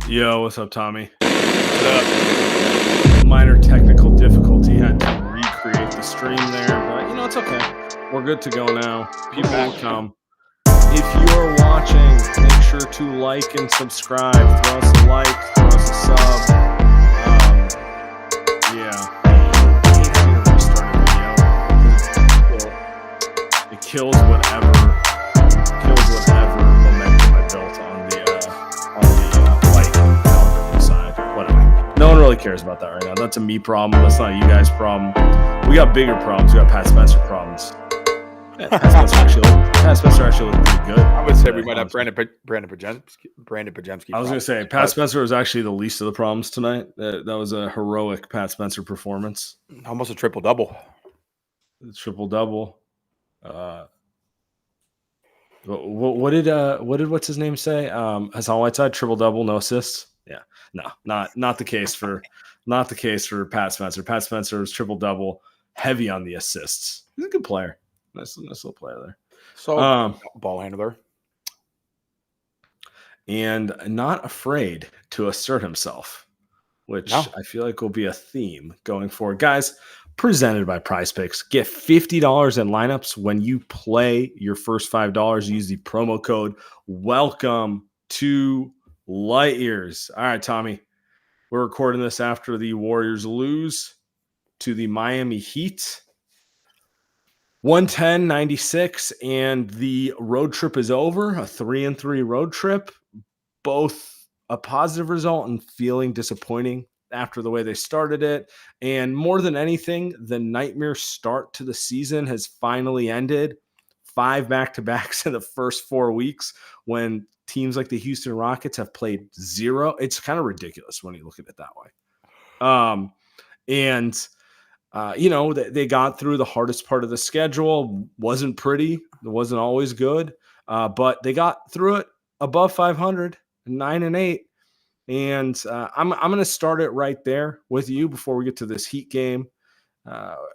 Yo, what's up, Tommy? What up? Minor technical difficulty. Had to recreate the stream there, but it's okay. We're good to go now. People will come. If you're watching, make sure to like and subscribe. Throw us a like, throw us a sub. Yeah. I hate having to restart a video. It kills whatever momentum I built on the like algorithm side. Whatever. No one really cares about that right now. That's a me problem. That's not a you guys problem. We got bigger problems. We got Pat Spencer problems. Yeah, Pat Spencer actually looked pretty good. I would say we might have Brandon Pajemski. I was going to say Pat Spencer was actually the least of the problems tonight. That was a heroic Pat Spencer performance. Almost a triple-double. Triple-double. What did what's his name say? Hassan Whiteside, triple-double, no assists. Yeah, no, not the case for Pat Spencer. Pat Spencer was triple-double, heavy on the assists. He's a good player. Nice little player there. So ball handler. And not afraid to assert himself, which I feel like will be a theme going forward. Guys, presented by Prize Picks. Get $50 in lineups when you play your first $5. Use the promo code Welcome to Light Years. All right, Tommy. We're recording this after the Warriors lose to the Miami Heat. 110-96, and the road trip is over. A 3-3 road trip. Both a positive result and feeling disappointing after the way they started it. And more than anything, the nightmare start to the season has finally ended. 5 back-to-backs in the first 4 weeks when teams like the Houston Rockets have played 0. It's kind of ridiculous when you look at it that way. They got through the hardest part of the schedule. Wasn't pretty. It wasn't always good. But they got through it above 500, 9-8. And I'm going to start it right there with you before we get to this Heat game.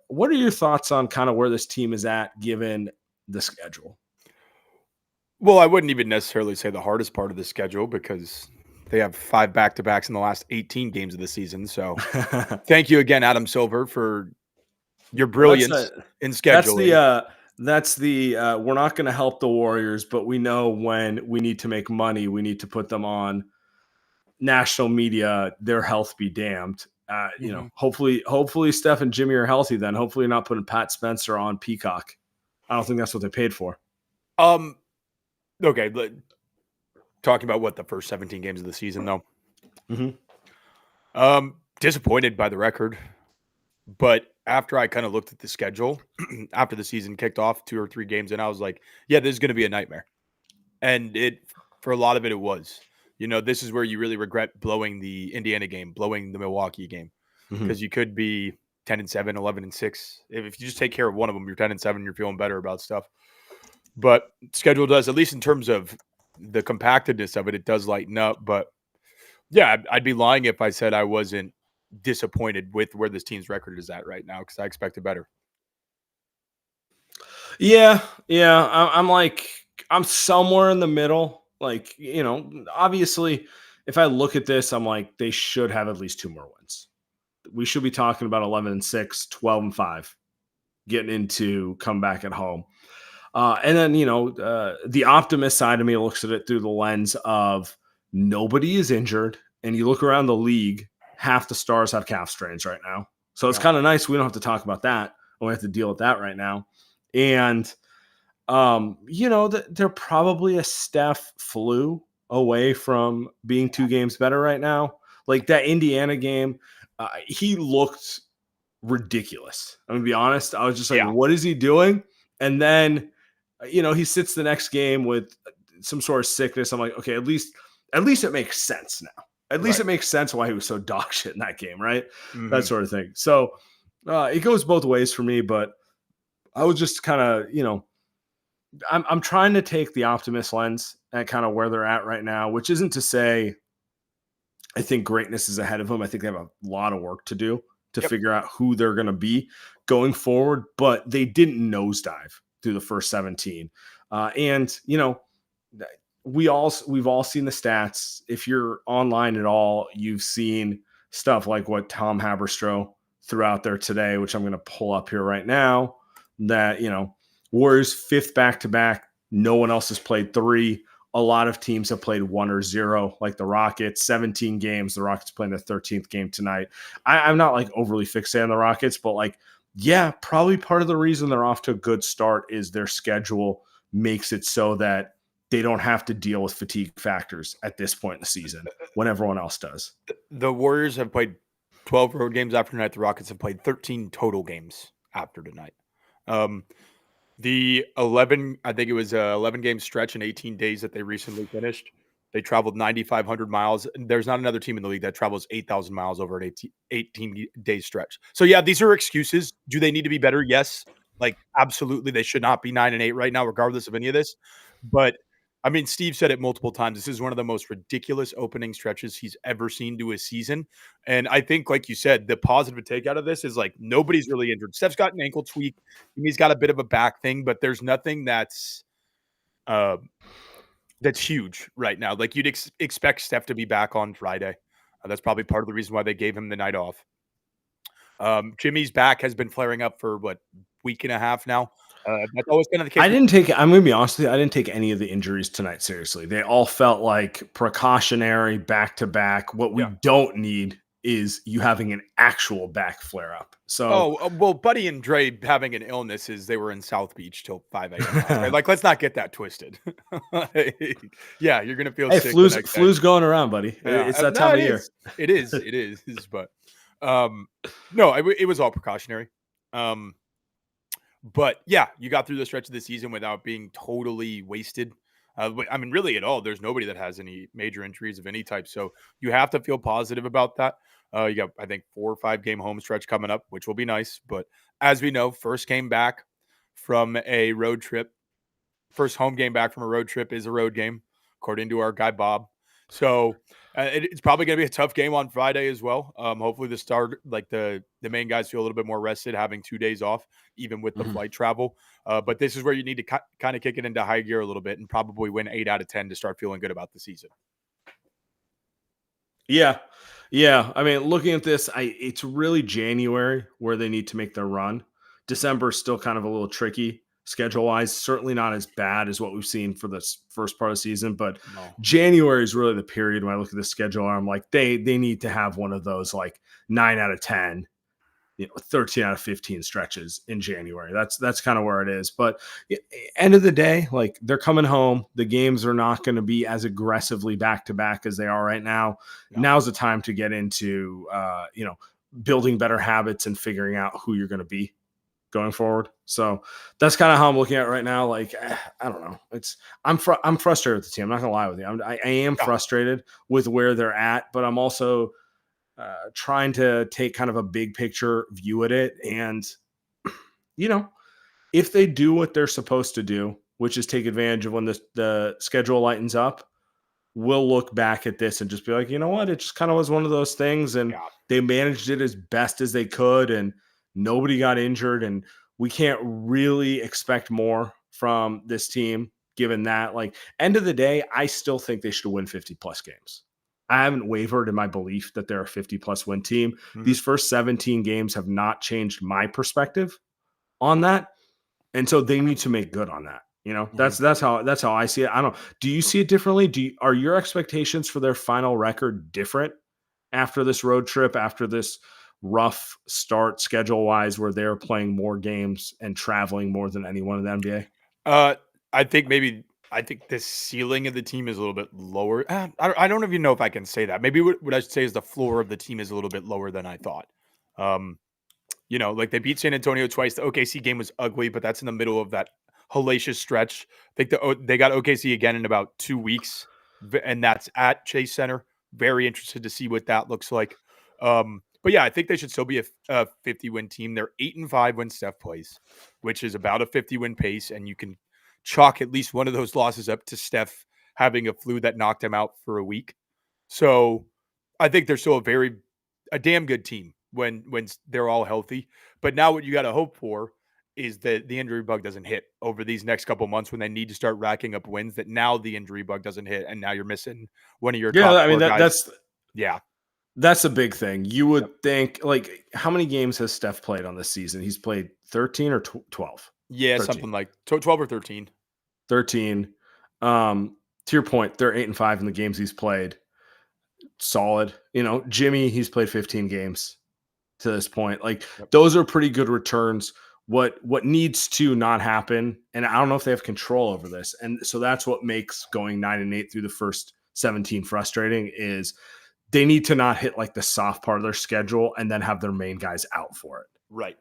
What are your thoughts on kind of where this team is at given the schedule? Well, I wouldn't even necessarily say the hardest part of the schedule because they have 5 back-to-backs in the last 18 games of the season. So thank you again, Adam Silver, for your brilliance in scheduling. That's the we're not going to help the Warriors, but we know when we need to make money, we need to put them on national media. Their health be damned. Hopefully Steph and Jimmy are healthy then. Hopefully you're not putting Pat Spencer on Peacock. I don't think that's what they paid for. Okay, talking about what the first 17 games of the season, though. Mm-hmm. Disappointed by the record, but after I kind of looked at the schedule after the season kicked off, 2 or 3 games, and I was like, "Yeah, this is going to be a nightmare." And for a lot of it was. This is where you really regret blowing the Indiana game, blowing the Milwaukee game, because you could be 10-7, 11-6. If you just take care of one of them, you're 10-7. You're feeling better about stuff. But schedule does, at least in terms of the compactedness of it, it does lighten up. But yeah, I'd be lying if I said I wasn't disappointed with where this team's record is at right now because I expected better. Yeah. I'm somewhere in the middle. Obviously, if I look at this, I'm like, they should have at least 2 more wins. We should be talking about 11-6, 12-5, getting into comeback at home. And then, the optimist side of me looks at it through the lens of nobody is injured. And you look around the league, half the stars have calf strains right now. So it's kind of nice. We don't have to talk about that. We have to deal with that right now. And, they're probably a Steph flu away from being 2 games better right now. Like that Indiana game, he looked ridiculous. I'm going to be honest. I was just like, What is he doing? And then, he sits the next game with some sort of sickness. I'm like, okay, at least it makes sense now. At least it makes sense why he was so dog shit in that game, right? Mm-hmm. That sort of thing. So it goes both ways for me, but I was just kind of, I'm trying to take the optimist lens at kind of where they're at right now, which isn't to say I think greatness is ahead of them. I think they have a lot of work to do to figure out who they're going to be going forward, but they didn't nosedive through the first 17. And, we've all seen the stats. If you're online at all, you've seen stuff like what Tom Haberstroh threw out there today, which I'm going to pull up here right now. That Warriors fifth back to back. No one else has played 3. A lot of teams have played 1 or 0, like the Rockets. 17 games. The Rockets playing their 13th game tonight. I'm not like overly fixated on the Rockets, but like, yeah, probably part of the reason they're off to a good start is their schedule makes it so that they don't have to deal with fatigue factors at this point in the season when everyone else does. The Warriors have played 12 road games after tonight. The Rockets have played 13 total games after tonight. The 11, I think it was a 11 game stretch in 18 days that they recently finished. They traveled 9,500 miles. There's not another team in the league that travels 8,000 miles over an 18 day stretch. So yeah, these are excuses. Do they need to be better? Yes. Like absolutely. They should not be 9-8 right now, regardless of any of this. But I mean, Steve said it multiple times. This is one of the most ridiculous opening stretches he's ever seen to a season. And I think, like you said, the positive take out of this is like nobody's really injured. Steph's got an ankle tweak. He's got a bit of a back thing, but there's nothing that's huge right now. Like you'd expect Steph to be back on Friday. That's probably part of the reason why they gave him the night off. Jimmy's back has been flaring up for week and a half now. That's always been the case. I'm going to be honest with you, I didn't take any of the injuries tonight seriously. They all felt like precautionary back to back. What we don't need is you having an actual back flare up. So, well, Buddy and Dre having an illness is they were in South Beach till 5 a.m. Like, let's not get that twisted. Yeah, you're gonna feel sick. Flu's going around, buddy. Yeah. It's that time of year. It is. But no, it was all precautionary. But yeah, you got through the stretch of the season without being totally wasted. I mean, really at all. There's nobody that has any major injuries of any type. So you have to feel positive about that. You got, I think, 4 or 5 game home stretch coming up, which will be nice. But as we know, first home game back from a road trip is a road game, according to our guy, Bob. So it's probably going to be a tough game on Friday as well. Hopefully the main guys feel a little bit more rested, having 2 days off, even with the flight travel. But this is where you need to kind of kick it into high gear a little bit and probably win 8 out of 10 to start feeling good about the season. Yeah. Yeah. I mean, looking at this, it's really January where they need to make their run. December is still kind of a little tricky schedule-wise. Certainly not as bad as what we've seen for this first part of the season, but January is really the period when I look at the schedule and I'm like, they need to have one of those like 9 out of 10, 13 out of 15 stretches in January. That's kind of where it is. But end of the day, like they're coming home. The games are not going to be as aggressively back-to-back as they are right now. Yeah. Now's the time to get into, building better habits and figuring out who you're going to be going forward. So that's kind of how I'm looking at it right now. Like, I don't know. I'm frustrated with the team. I'm not gonna lie with you. I am frustrated with where they're at, but I'm also trying to take kind of a big picture view at it. And, if they do what they're supposed to do, which is take advantage of when the schedule lightens up, we'll look back at this and just be like, you know what? It just kind of was one of those things. And they managed it as best as they could. And nobody got injured, and we can't really expect more from this team given that. Like, end of the day, I still think they should win 50-plus games. I haven't wavered in my belief that they're a 50-plus win team. Mm-hmm. These first 17 games have not changed my perspective on that, and so they need to make good on that. That's how I see it. I don't know. Do you see it differently? Are your expectations for their final record different after this road trip, after this rough start schedule-wise where they're playing more games and traveling more than anyone in the NBA? I think the ceiling of the team is a little bit lower. I don't even know if I can say that. Maybe what I should say is the floor of the team is a little bit lower than I thought. Like they beat San Antonio twice. The OKC game was ugly, but that's in the middle of that hellacious stretch. I think they got OKC again in about 2 weeks, and that's at Chase Center. Very interested to see what that looks like. But yeah, I think they should still be a 50-win team. They're 8-5 when Steph plays, which is about a 50-win pace, and you can chalk at least one of those losses up to Steph having a flu that knocked him out for a week. So I think they're still a damn good team when they're all healthy. But now what you got to hope for is that the injury bug doesn't hit over these next couple months when they need to start racking up wins, that now the injury bug doesn't hit, and now you're missing one of your Yeah, top I mean 4 guys. that's Yeah. that's a big thing. You Yep. would think, like, how many games has Steph played on this season? He's played 13 or 12? Yeah, 13. something like 12 or 13. 13. To your point, they're 8-5 in the games he's played. Solid. Jimmy, he's played 15 games to this point. Like, Yep. those are pretty good returns. What needs to not happen, and I don't know if they have control over this, and so that's what makes going 9-8 through the first 17 frustrating, is they need to not hit like the soft part of their schedule and then have their main guys out for it. Right.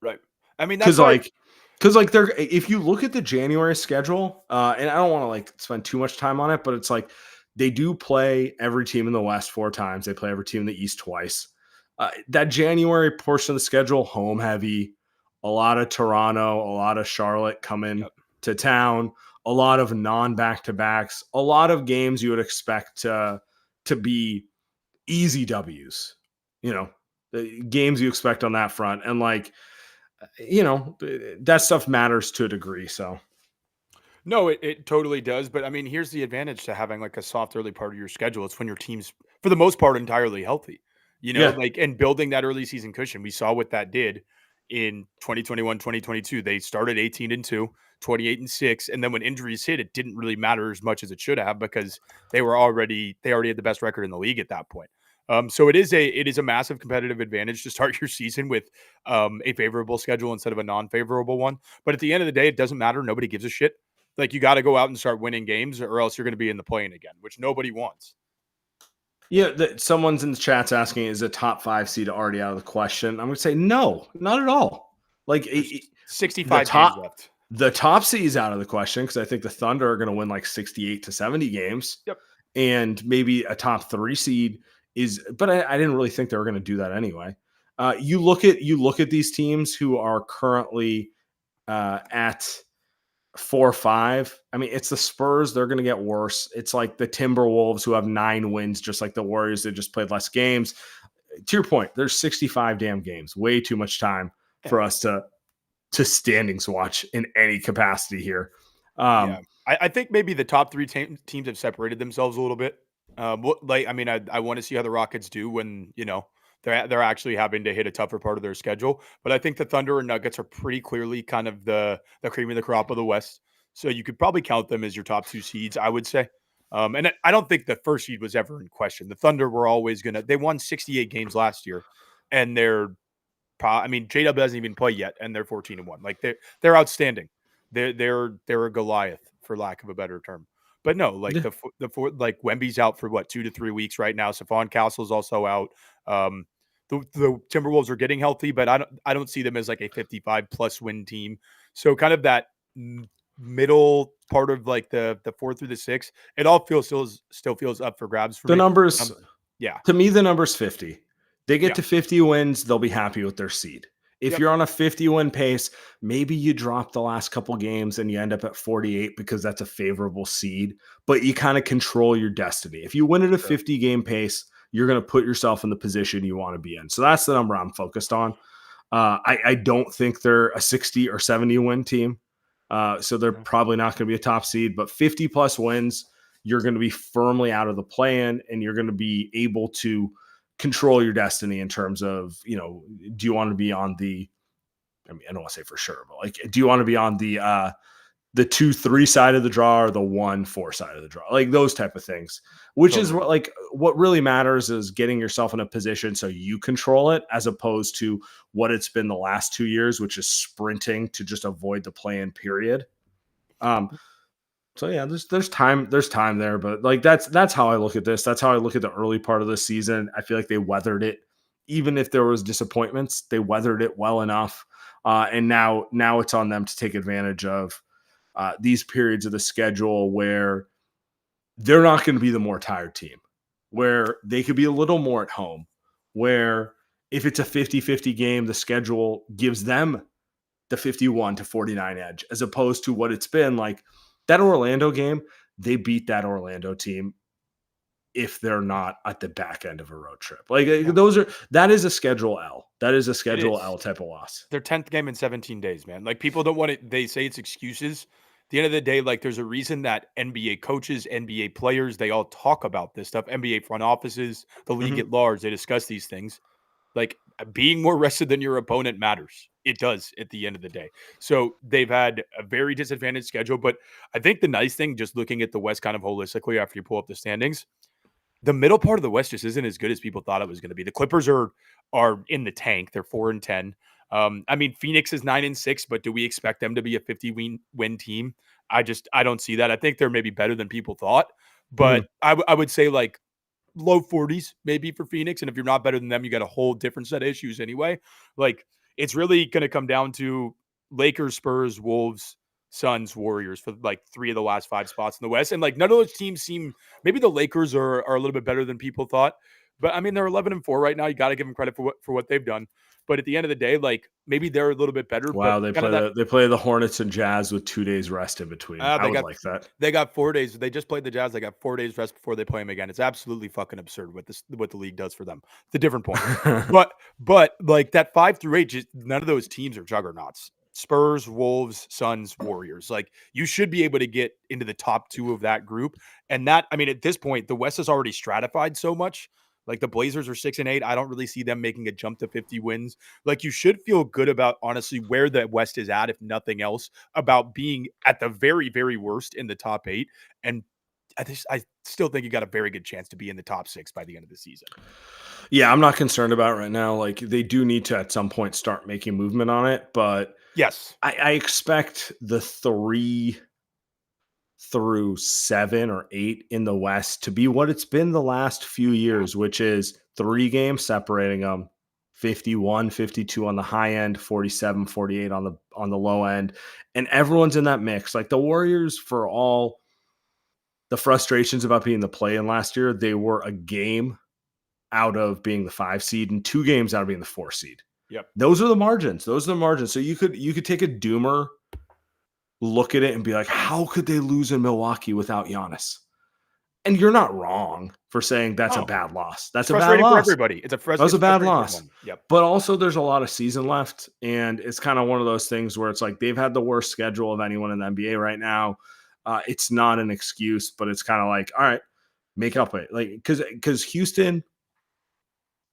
Right. I mean, that's Because why. like they're, if you look at the January schedule, and I don't want to like spend too much time on it, but it's like they do play every team in the West 4 times. They play every team in the East twice. That January portion of the schedule, home heavy, a lot of Toronto, a lot of Charlotte coming Yep. to town, a lot of non-back-to-backs, a lot of games you would expect to be easy W's, the games you expect on that front. And like, that stuff matters to a degree. So No, it totally does. But I mean, here's the advantage to having like a soft early part of your schedule. It's when your team's, for the most part, entirely healthy, yeah, like, and building that early season cushion. We saw what that did in 2021, 2022. They started 18-2, 28-6. And then when injuries hit, it didn't really matter as much as it should have, because they already had the best record in the league at that point. So it is a massive competitive advantage to start your season with a favorable schedule instead of a non-favorable one. But at the end of the day, it doesn't matter. Nobody gives a shit. Like, you got to go out and start winning games, or else you're going to be in the play-in again, which nobody wants. yeah. Someone's in the chat's asking, is a top 5 seed already out of the question? I'm going to say no, not at all. Like There's the 65 games left. The top seed is out of the question, because I think the Thunder are going to win like 68 to 70 games. Yep. And maybe a top 3 seed is, but I didn't really think they were going to do that anyway. You look at these teams who are currently at 4-5. I mean, it's the Spurs. They're going to get worse. It's like the Timberwolves, who have 9 wins, just like the Warriors. They just played less games. To your point, there's 65 damn games. Way too much time for us to standings watch in any capacity here. Yeah, I think maybe the top 3 teams have separated themselves a little bit. I want to see how the Rockets do when they're actually having to hit a tougher part of their schedule. But I think the Thunder and Nuggets are pretty clearly kind of the cream of the crop of the West. So you could probably count them as your top 2 seeds, I would say. And I don't think the first seed was ever in question. The Thunder were always they won 68 games last year, and J-Dub hasn't even played yet, and they're 14-1. Like, they're outstanding. They're a Goliath, for lack of a better term. But no, like like Wemby's out for 2 to 3 weeks right now. Stephon Castle's also out. The Timberwolves are getting healthy, but I don't see them as like a 55 plus win team. So kind of that middle part of like the 4 through the 6, it all still feels up for grabs for The me. numbers, Yeah. to me, the number's 50. They get Yeah. to 50 wins, they'll be happy with their seed. If Yep. you're on a 50 win pace, maybe you drop the last couple games and you end up at 48 because that's a favorable seed, but you kind of control your destiny. If you win at a 50 game pace, you're going to put yourself in the position you want to be in. So that's the number I'm focused on. I don't think they're a 60 or 70 win team. So they're probably not going to be a top seed, but 50 plus wins, you're going to be firmly out of the play-in, and you're going to be able to control your destiny in terms of, do you want to be on the, I don't want to say for sure, but like, do you want to be on the 2-3 side of the draw or the 1-4 side of the draw? Like those type of things, which totally is what really matters, is getting yourself in a position so you control it, as opposed to what it's been the last 2 years, which is sprinting to just avoid the play-in period. So yeah, there's time there, but like that's how I look at this. That's how I look at the early part of the season. I feel like they weathered it, even if there was disappointments, they weathered it well enough. And now it's on them to take advantage of these periods of the schedule where they're not going to be the more tired team, where they could be a little more at home, where if it's a 50-50 game, the schedule gives them the 51-49 edge, as opposed to what it's been like. That Orlando game, they beat that Orlando team if they're not at the back end of a road trip. Like that is a schedule L. That is a schedule L type of loss. Their 10th game in 17 days, man. Like people don't want it. They say it's excuses. At the end of the day, like there's a reason that NBA coaches, NBA players, they all talk about this stuff. NBA front offices, the league at large, they discuss these things. Like being more rested than your opponent matters. It does at the end of the day. So they've had a very disadvantaged schedule. But I think the nice thing, just looking at the West kind of holistically after you pull up the standings, the middle part of the West just isn't as good as people thought it was going to be. The Clippers are in the tank. They're 4-10. I mean, Phoenix is 9-6, but do we expect them to be a 50-win team? I don't see that. I think they're maybe better than people thought, but I would say like low 40s maybe for Phoenix. And if you're not better than them, you got a whole different set of issues anyway. Like it's really going to come down to Lakers, Spurs, Wolves, Suns, Warriors for like 3 of the last 5 spots in the West. And like none of those teams seem, maybe the Lakers are a little bit better than people thought, but I mean, they're 11-4 right now. You got to give them credit for what they've done. But at the end of the day, like maybe they're a little bit better. Wow, but they play the Hornets and Jazz with 2 days rest in between. I would like that. They got 4 days. They just played the Jazz. They got 4 days rest before they play them again. It's absolutely fucking absurd what the league does for them. It's a different point. but like that 5 through 8, just none of those teams are juggernauts. Spurs, Wolves, Suns, Warriors. Like you should be able to get into the top 2 of that group. And that, I mean, at this point, the West is already stratified so much. Like the Blazers are 6-8. I don't really see them making a jump to 50 wins. Like you should feel good about honestly where the West is at, if nothing else, about being at the very, very worst in the top 8. And I still think you got a very good chance to be in the top 6 by the end of the season. Yeah, I'm not concerned about it right now. Like they do need to at some point start making movement on it, but yes, I expect the 3 through 7 or 8 in the West to be what it's been the last few years, which is 3 games separating them, 51, 52 on the high end, 47, 48 on the low end. And everyone's in that mix. Like the Warriors, for all the frustrations about being the play-in last year, they were a game out of being the 5 seed and 2 games out of being the 4 seed. Yep. Those are the margins. So you could take a doomer, look at it and be like, how could they lose in Milwaukee without Giannis? And you're not wrong for saying that's a bad loss. That's a bad loss for everybody. That was a bad loss. Yep. But also there's a lot of season left. And it's kind of one of those things where it's like they've had the worst schedule of anyone in the NBA right now. It's not an excuse, but it's kind of like, all right, make up it. Like, because Houston,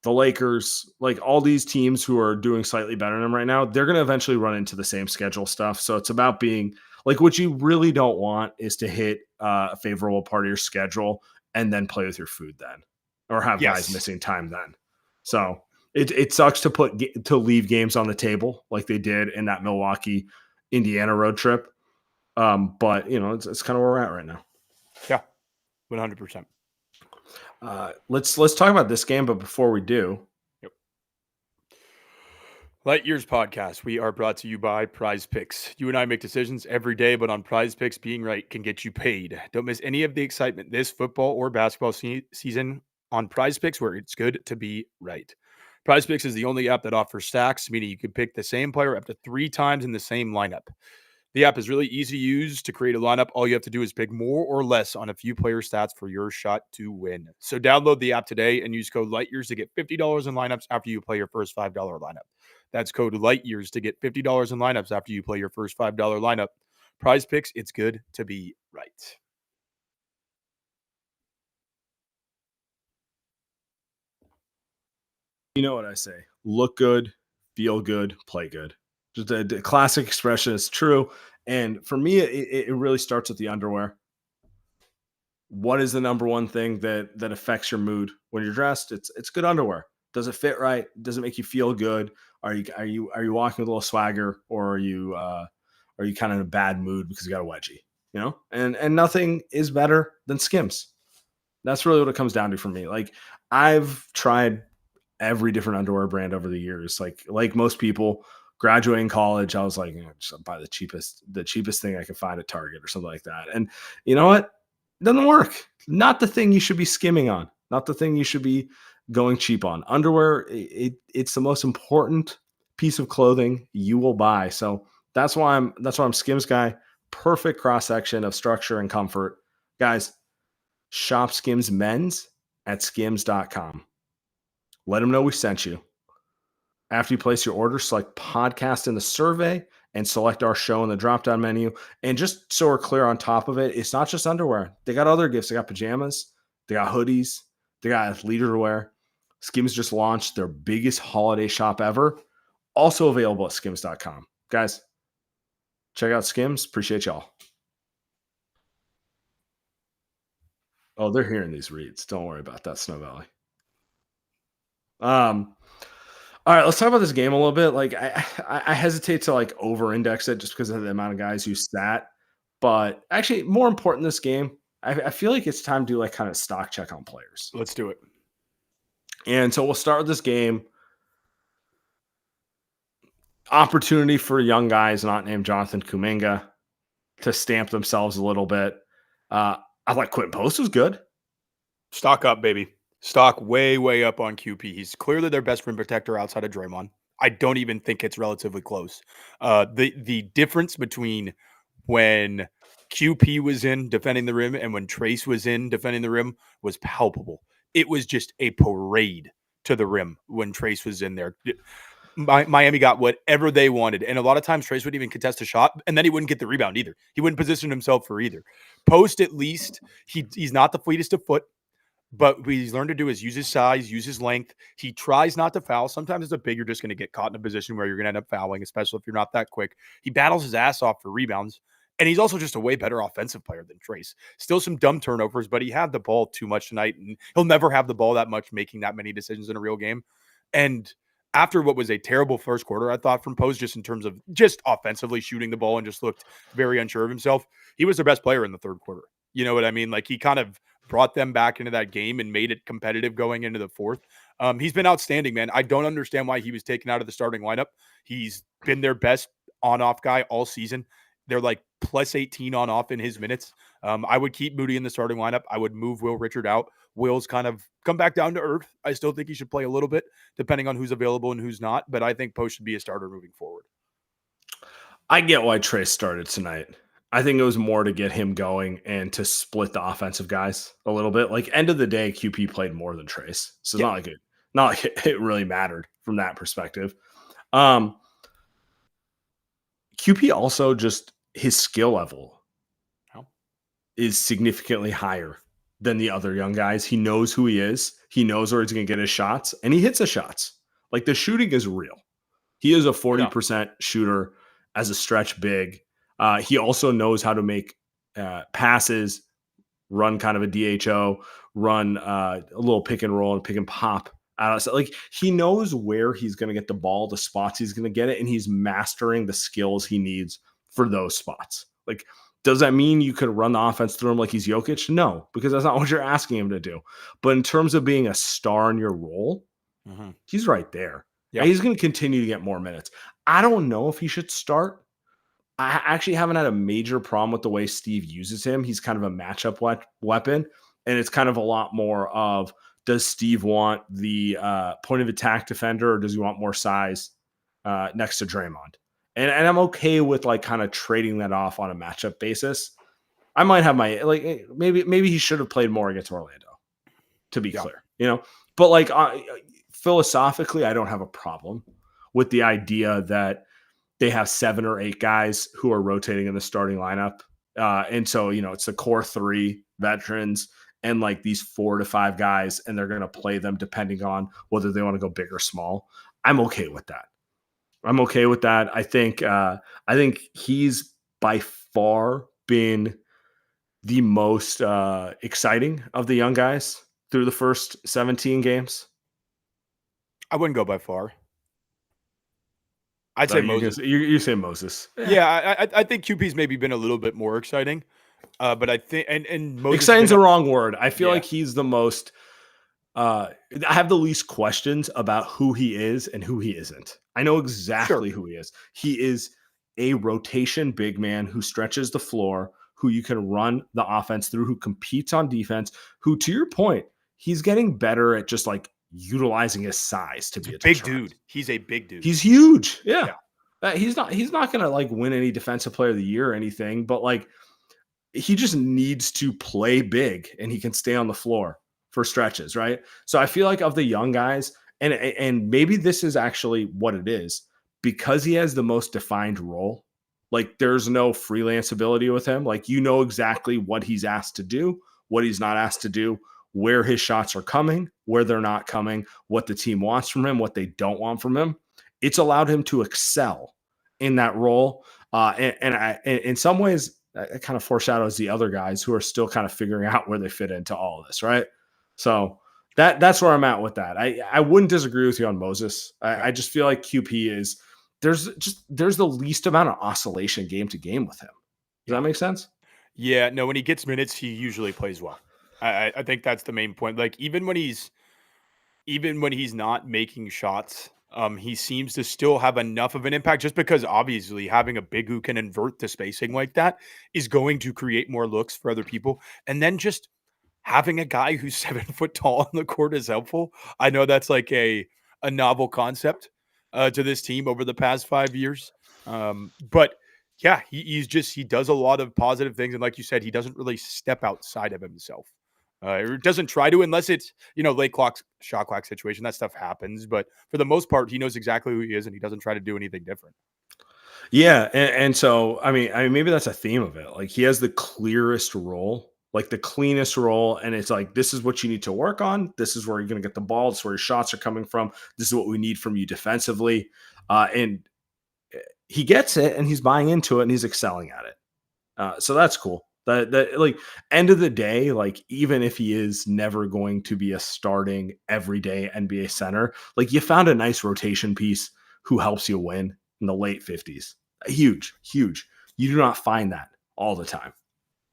the Lakers, like all these teams who are doing slightly better than them right now, they're going to eventually run into the same schedule stuff. So it's about being like, what you really don't want is to hit a favorable part of your schedule and then play with your food then, or have guys missing time then. So it sucks to leave games on the table like they did in that Milwaukee, Indiana road trip. But you know, it's kind of where we're at right now. Yeah, 100%. Let's talk about this game, but before we do, Light Years Podcast, we are brought to you by Prize Picks. You and I make decisions every day, but on Prize Picks, being right can get you paid. Don't miss any of the excitement this football or basketball season on Prize Picks, where it's good to be right. Prize Picks is the only app that offers stacks, meaning you can pick the same player up to 3 times in the same lineup. The app is really easy to use. To create a lineup, all you have to do is pick more or less on a few player stats for your shot to win. So download the app today and use code LIGHTYEARS to get $50 in lineups after you play your first $5 lineup. That's code LIGHTYEARS to get $50 in lineups after you play your first $5 lineup. Prize Picks, it's good to be right. You know what I say? Look good, feel good, play good. Just a classic expression. Is true. And for me, it really starts with the underwear. What is the number one thing that affects your mood when you're dressed? It's good underwear. Does it fit right? Does it make you feel good? Are you walking with a little swagger, or are you kind of in a bad mood because you got a wedgie? You know, and nothing is better than Skims. That's really what it comes down to for me. Like I've tried every different underwear brand over the years. Like most people, graduating college, I was like, just buy the cheapest thing I can find at Target or something like that. And you know what? It doesn't work. Not the thing you should be skimming on. Not the thing you should be going cheap on. Underwear, it's the most important piece of clothing you will buy. So that's why I'm Skims guy. Perfect cross section of structure and comfort. Guys, shop Skims men's at skims.com. Let them know we sent you. After you place your order, select podcast in the survey and select our show in the drop-down menu. And just so we're clear on top of it, it's not just underwear. They got other gifts. They got pajamas. They got hoodies. They got athleisure wear. Skims just launched their biggest holiday shop ever. Also available at skims.com. Guys, check out Skims. Appreciate y'all. Oh, they're hearing these reads. Don't worry about that, Snow Valley. All right, let's talk about this game a little bit. Like, I hesitate to like over-index it just because of the amount of guys who stat. But actually, more important, this game, I feel like it's time to do like kind of stock check on players. Let's do it. And so we'll start with this game. Opportunity for young guys not named Jonathan Kuminga to stamp themselves a little bit. I thought Quentin Post was good. Stock up, baby. Stock way, way up on QP. He's clearly their best rim protector outside of Draymond. I don't even think it's relatively close. The difference between when QP was in defending the rim and when Trace was in defending the rim was palpable. It was just a parade to the rim when Trace was in there. Miami got whatever they wanted. And a lot of times Trace wouldn't even contest a shot, and then he wouldn't get the rebound either. He wouldn't position himself for either. Post, at least, he's not the fleetest of foot. But what he's learned to do is use his size, use his length. He tries not to foul. Sometimes as a big, you're just going to get caught in a position where you're going to end up fouling, especially if you're not that quick. He battles his ass off for rebounds. And he's also just a way better offensive player than Trace. Still some dumb turnovers, but he had the ball too much tonight. And he'll never have the ball that much making that many decisions in a real game. And after what was a terrible first quarter, I thought, from Post, just in terms of just offensively shooting the ball and just looked very unsure of himself, he was their best player in the third quarter. You know what I mean? Like, he kind of brought them back into that game and made it competitive going into the fourth. He's been outstanding, man. I don't understand why he was taken out of the starting lineup. He's been their best on-off guy all season. They're like plus 18 on-off in his minutes. I would keep Moody in the starting lineup. I would move Will Richard out. Will's kind of come back down to earth. I still think he should play a little bit, depending on who's available and who's not. But I think Post should be a starter moving forward. I get why Trace started tonight. I think it was more to get him going and to split the offensive guys a little bit. Like, end of the day, QP played more than Trace. So it's not like it really mattered from that perspective. QP also, just his skill level is significantly higher than the other young guys. He knows who he is. He knows where he's going to get his shots, and he hits the shots. Like, the shooting is real. He is a 40% shooter as a stretch big. He also knows how to make passes, run kind of a DHO, run a little pick and roll and pick and pop. Like, he knows where he's going to get the ball, the spots he's going to get it, and he's mastering the skills he needs for those spots. Like, does that mean you could run the offense through him like he's Jokic? No, because that's not what you're asking him to do. But in terms of being a star in your role, he's right there. Yeah. And he's going to continue to get more minutes. I don't know if he should start. I actually haven't had a major problem with the way Steve uses him. He's kind of a matchup weapon, and it's kind of a lot more of, does Steve want the point of attack defender, or does he want more size next to Draymond? And I'm okay with like kind of trading that off on a matchup basis. I might have my, like, maybe he should have played more against Orlando, to be clear, you know. But like philosophically, I don't have a problem with the idea that they have 7 or 8 guys who are rotating in the starting lineup. And so, you know, it's the core 3 veterans and like these 4 to 5 guys, and they're going to play them depending on whether they want to go big or small. I'm okay with that. I think he's by far been the most exciting of the young guys through the first 17 games. I wouldn't go by far. I'd say Moses. You say Moses. Yeah, I think QP's maybe been a little bit more exciting. But I think and Moses, exciting's the wrong word. I feel like he's the most I have the least questions about who he is and who he isn't. I know exactly who he is. He is a rotation big man who stretches the floor, who you can run the offense through, who competes on defense, who, to your point, he's getting better at just like utilizing his size to be a big dude. He's a big dude. He's huge. Yeah. He's not going to like win any defensive player of the year or anything, but like he just needs to play big and he can stay on the floor for stretches, right? So I feel like of the young guys, and maybe this is actually what it is, because he has the most defined role. Like there's no freelance ability with him. Like you know exactly what he's asked to do, what he's not asked to do, where his shots are coming, where they're not coming, what the team wants from him, what they don't want from him. It's allowed him to excel in that role. In some ways, it kind of foreshadows the other guys who are still kind of figuring out where they fit into all of this, right? So that's where I'm at with that. I wouldn't disagree with you on Moses. I just feel like QP is there's the least amount of oscillation game to game with him. Does that make sense? Yeah, no, when he gets minutes, he usually plays well. I think that's the main point. Like even when he's not making shots, he seems to still have enough of an impact just because obviously having a big who can invert the spacing like that is going to create more looks for other people. And then just having a guy who's 7 foot tall on the court is helpful. I know that's like a novel concept to this team over the past 5 years. But yeah, he does a lot of positive things. And like you said, he doesn't really step outside of himself. Or doesn't try to unless it's, late clock, shot clock situation. That stuff happens. But for the most part, he knows exactly who he is and he doesn't try to do anything different. Yeah, and so I mean, maybe that's a theme of it. Like he has the clearest role, like the cleanest role, and it's like this is what you need to work on. This is where you're going to get the ball. This is where your shots are coming from. This is what we need from you defensively, and he gets it, and he's buying into it, and he's excelling at it. So that's cool. That like end of the day, like even if he is never going to be a starting everyday NBA center, like you found a nice rotation piece who helps you win in the late 50s. Huge, huge. You do not find that all the time.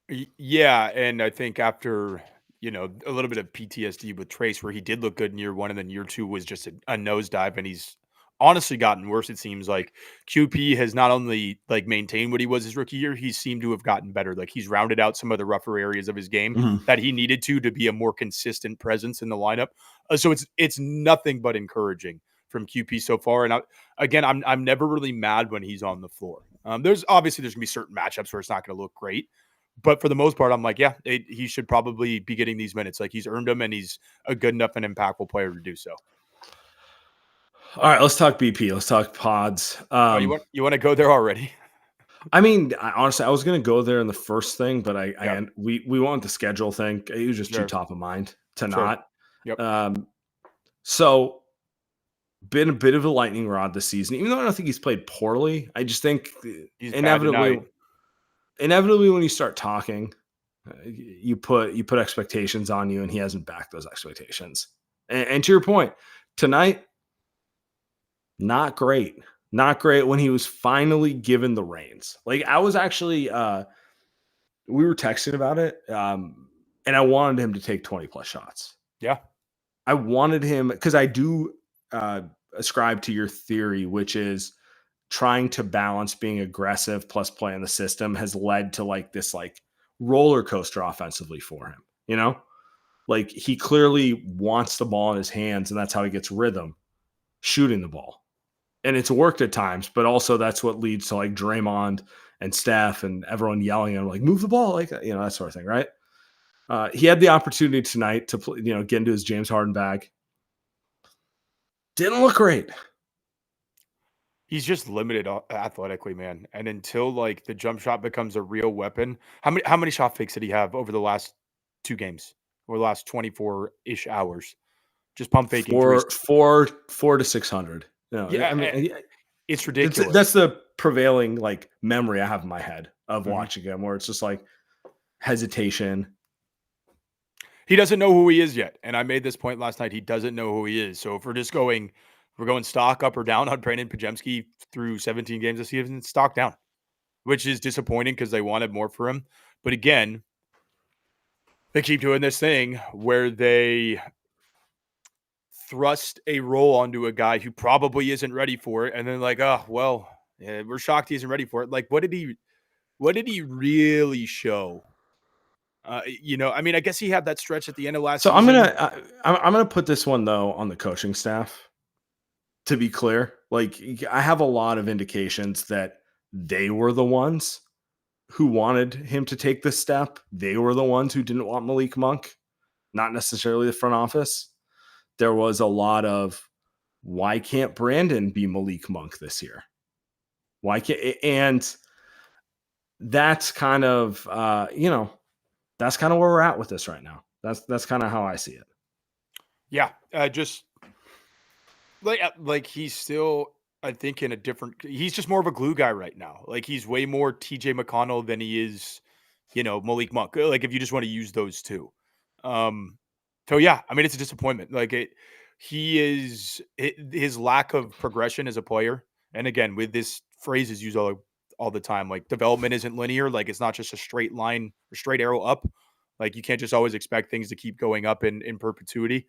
Yeah, and I think after a little bit of PTSD with Trace, where he did look good in year one, and then year two was just a nosedive, and he's honestly gotten worse. It seems like QP has not only like maintained what he was his rookie year, he seemed to have gotten better. Like he's rounded out some of the rougher areas of his game Mhm. that he needed to be a more consistent presence in the lineup. So it's nothing but encouraging from QP so far. And I'm never really mad when he's on the floor. There's gonna be certain matchups where it's not going to look great. But for the most part, I'm like, yeah, he should probably be getting these minutes. Like he's earned them, and he's a good enough and impactful player to do so. All right, let's talk BP. Let's talk pods. Oh, you want to go there already? I mean, honestly, I was going to go there in the first thing, but Yep. we want the schedule thing. It was just too Sure. top of mind to Sure. not. Yep. So been a bit of a lightning rod this season, even though I don't think he's played poorly. I just think He's bad tonight. inevitably when you start talking, you put expectations on you, and he hasn't backed those expectations. And to your point, tonight, not great. Not great when he was finally given the reins. Like I was actually we were texting about it. And I wanted him to take 20 plus shots. Yeah. I wanted him because I do ascribe to your theory, which is trying to balance being aggressive plus playing the system has led to like this like roller coaster offensively for him. Like he clearly wants the ball in his hands, and that's how he gets rhythm, shooting the ball. And it's worked at times, but also that's what leads to like Draymond and Steph and everyone yelling at him like, move the ball, like, that sort of thing, right? He had the opportunity tonight to play, get into his James Harden bag. Didn't look great. He's just limited athletically, man. And until like the jump shot becomes a real weapon, how many shot fakes did he have over the last 2 games or the last 24-ish hours? Just pump faking threes. Four to 600. Yeah, I mean, it's ridiculous. That's the prevailing like memory I have in my head of Mhm. watching him, where it's just like hesitation. He doesn't know who he is yet. And I made this point last night. He doesn't know who he is. So if we're going stock up or down on Brandon Pajemski through 17 games this season, stock down, which is disappointing because they wanted more for him. But again, they keep doing this thing where they thrust a role onto a guy who probably isn't ready for it. And then like, oh, well, yeah, we're shocked he isn't ready for it. Like, what did he really show? I mean, I guess he had that stretch at the end of last So season. I'm gonna put this one though on the coaching staff. To be clear, like I have a lot of indications that they were the ones who wanted him to take this step. They were the ones who didn't want Malik Monk. not necessarily the front office. There was a lot of, why can't Brandon be Malik Monk this year? Why can't, and that's kind of, that's kind of where we're at with this right now. That's kind of how I see it. Yeah. Just like he's still, I think, in a different, he's just more of a glue guy right now. Like he's way more TJ McConnell than he is, Malik Monk. Like if you just want to use those two. So yeah, I mean, it's a disappointment. Like his lack of progression as a player. And again, with this phrase is used all the time, like development isn't linear. Like it's not just a straight line or straight arrow up. Like you can't just always expect things to keep going up in perpetuity.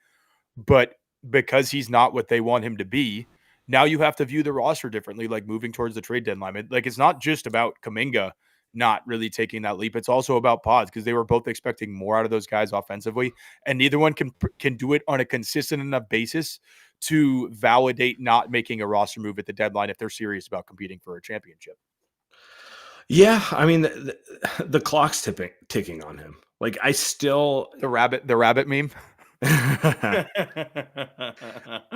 But because he's not what they want him to be, now you have to view the roster differently, like moving towards the trade deadline. Like it's not just about Kuminga not really taking that leap. It's also about Pods, because they were both expecting more out of those guys offensively, and neither one can do it on a consistent enough basis to validate not making a roster move at the deadline if they're serious about competing for a championship. Yeah, I mean the clock's ticking on him. Like I still the rabbit meme.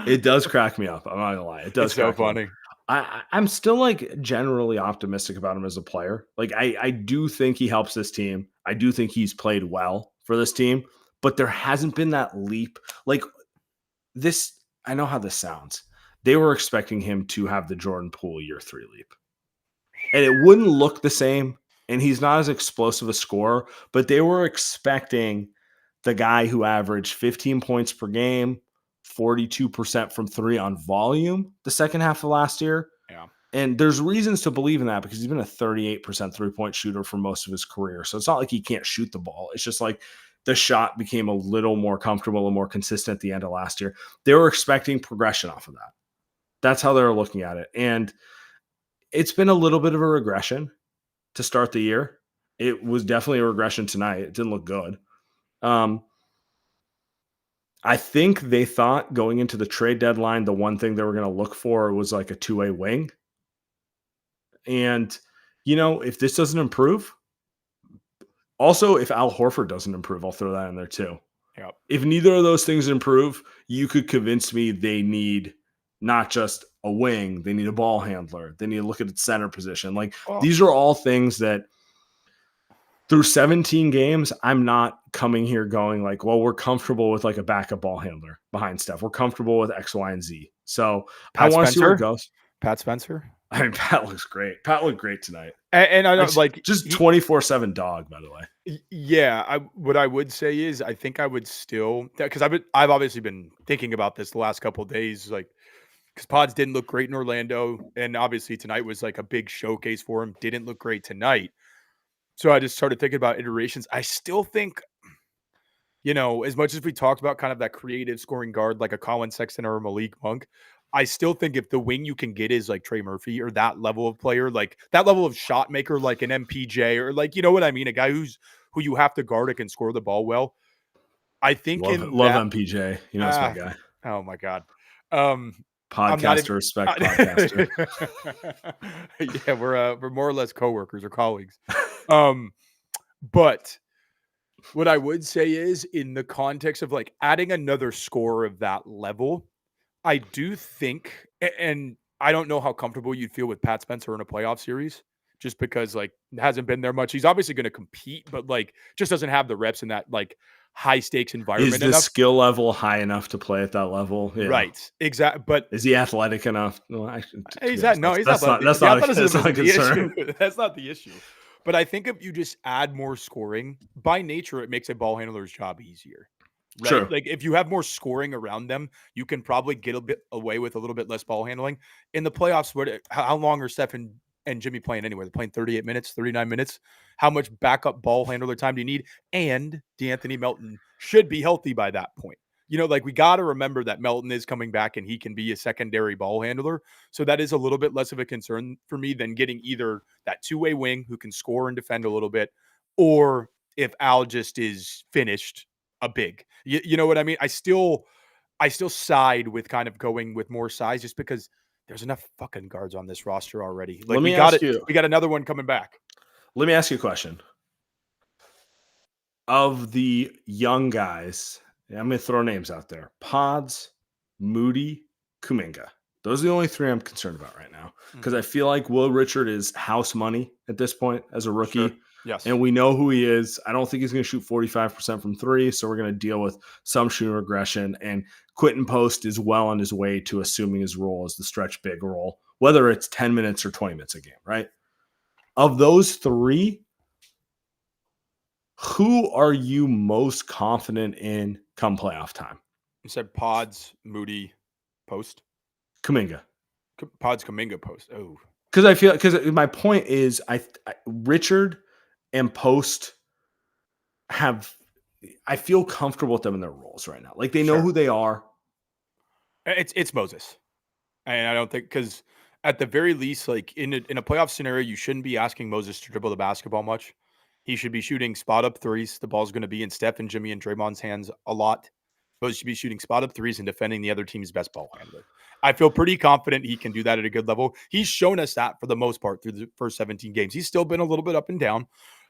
It does crack me up. I'm not gonna lie. It does. It's so funny. I'm still like generally optimistic about him as a player. Like I do think he helps this team. I do think he's played well for this team, but there hasn't been that leap. Like this, I know how this sounds. They were expecting him to have the Jordan Poole year 3 leap. And it wouldn't look the same. And he's not as explosive a scorer, but they were expecting the guy who averaged 15 points per game, 42% from 3 on volume the second half of last year. Yeah. And there's reasons to believe in that, because he's been a 38% 3-point shooter for most of his career. So it's not like he can't shoot the ball. It's just like the shot became a little more comfortable and more consistent at the end of last year. They were expecting progression off of that. That's how they were looking at it. And it's been a little bit of a regression to start the year. It was definitely a regression tonight. It didn't look good. I think they thought going into the trade deadline, the one thing they were going to look for was like a 2-way wing. And, if this doesn't improve, also if Al Horford doesn't improve, I'll throw that in there too. Yep. If neither of those things improve, you could convince me they need not just a wing, they need a ball handler. They need to look at its center position. Like these are all things that through 17 games, I'm not coming here going like, well, we're comfortable with like a backup ball handler behind Steph. We're comfortable with X, Y, and Z. So I want to see where it goes. Pat Spencer. I mean, Pat looks great. Pat looked great tonight. And I don't like just 24/7 dog, by the way. Yeah. What I would say is I think I would still, because I've obviously been thinking about this the last couple of days, like, because Pods didn't look great in Orlando, and obviously tonight was like a big showcase for him. Didn't look great tonight. So I just started thinking about iterations. I still think, as much as we talked about kind of that creative scoring guard, like a Colin Sexton or a Malik Monk, I still think if the wing you can get is like Trey Murphy or that level of player, like that level of shot maker, like an MPJ or like, you know what I mean? A guy who you have to guard, it can score the ball well. I think love MPJ. It's my guy. Oh my God. Podcaster, respect podcaster. Yeah, we're more or less coworkers or colleagues. But what I would say is, in the context of like adding another scorer of that level, I do think, and I don't know how comfortable you'd feel with Pat Spencer in a playoff series, just because like hasn't been there much. He's obviously going to compete, but like just doesn't have the reps in that like high stakes environment. Is the skill level high enough to play at that level? Yeah. Right. Exactly. But is he athletic enough? No, he's not the issue. That's not the issue. But I think if you just add more scoring, by nature, it makes a ball handler's job easier. Right? Sure. Like if you have more scoring around them, you can probably get a bit away with a little bit less ball handling. In the playoffs, how long are Steph and Jimmy playing anyway? They're playing 38 minutes, 39 minutes. How much backup ball handler time do you need? And DeAnthony Melton should be healthy by that point. Like we got to remember that Melton is coming back and he can be a secondary ball handler. So that is a little bit less of a concern for me than getting either that 2-way wing who can score and defend a little bit, or if Al just is finished, a big. You know what I mean? I still side with kind of going with more size just because there's enough fucking guards on this roster already. Like we got another one coming back. Let me ask you a question. of the young guys, I'm going to throw names out there: Pods, Moody, Kuminga. Those are the only three I'm concerned about right now because I feel like Will Richard is house money at this point as a rookie. Sure. Yes. And we know who he is. I don't think he's going to shoot 45% from three. So we're going to deal with some shooting regression. And Quentin Post is well on his way to assuming his role as the stretch big role, whether it's 10 minutes or 20 minutes a game, right? Of those three, who are you most confident in come playoff time? You said Pods, Moody, Post. Kuminga. Pods, Kuminga, Post. Oh, because my point is, Richard and Post I feel comfortable with them in their roles right now. Like they know who they are. It's Moses, and I don't think because at the very least, like in a playoff scenario, you shouldn't be asking Moses to dribble the basketball much. He should be shooting spot up threes. The ball's going to be in Steph and Jimmy and Draymond's hands a lot. Moses should be shooting spot up threes and defending the other team's best ball handler. I feel pretty confident he can do that at a good level. He's shown us that for the most part through the first 17 games. He's still been a little bit up and down,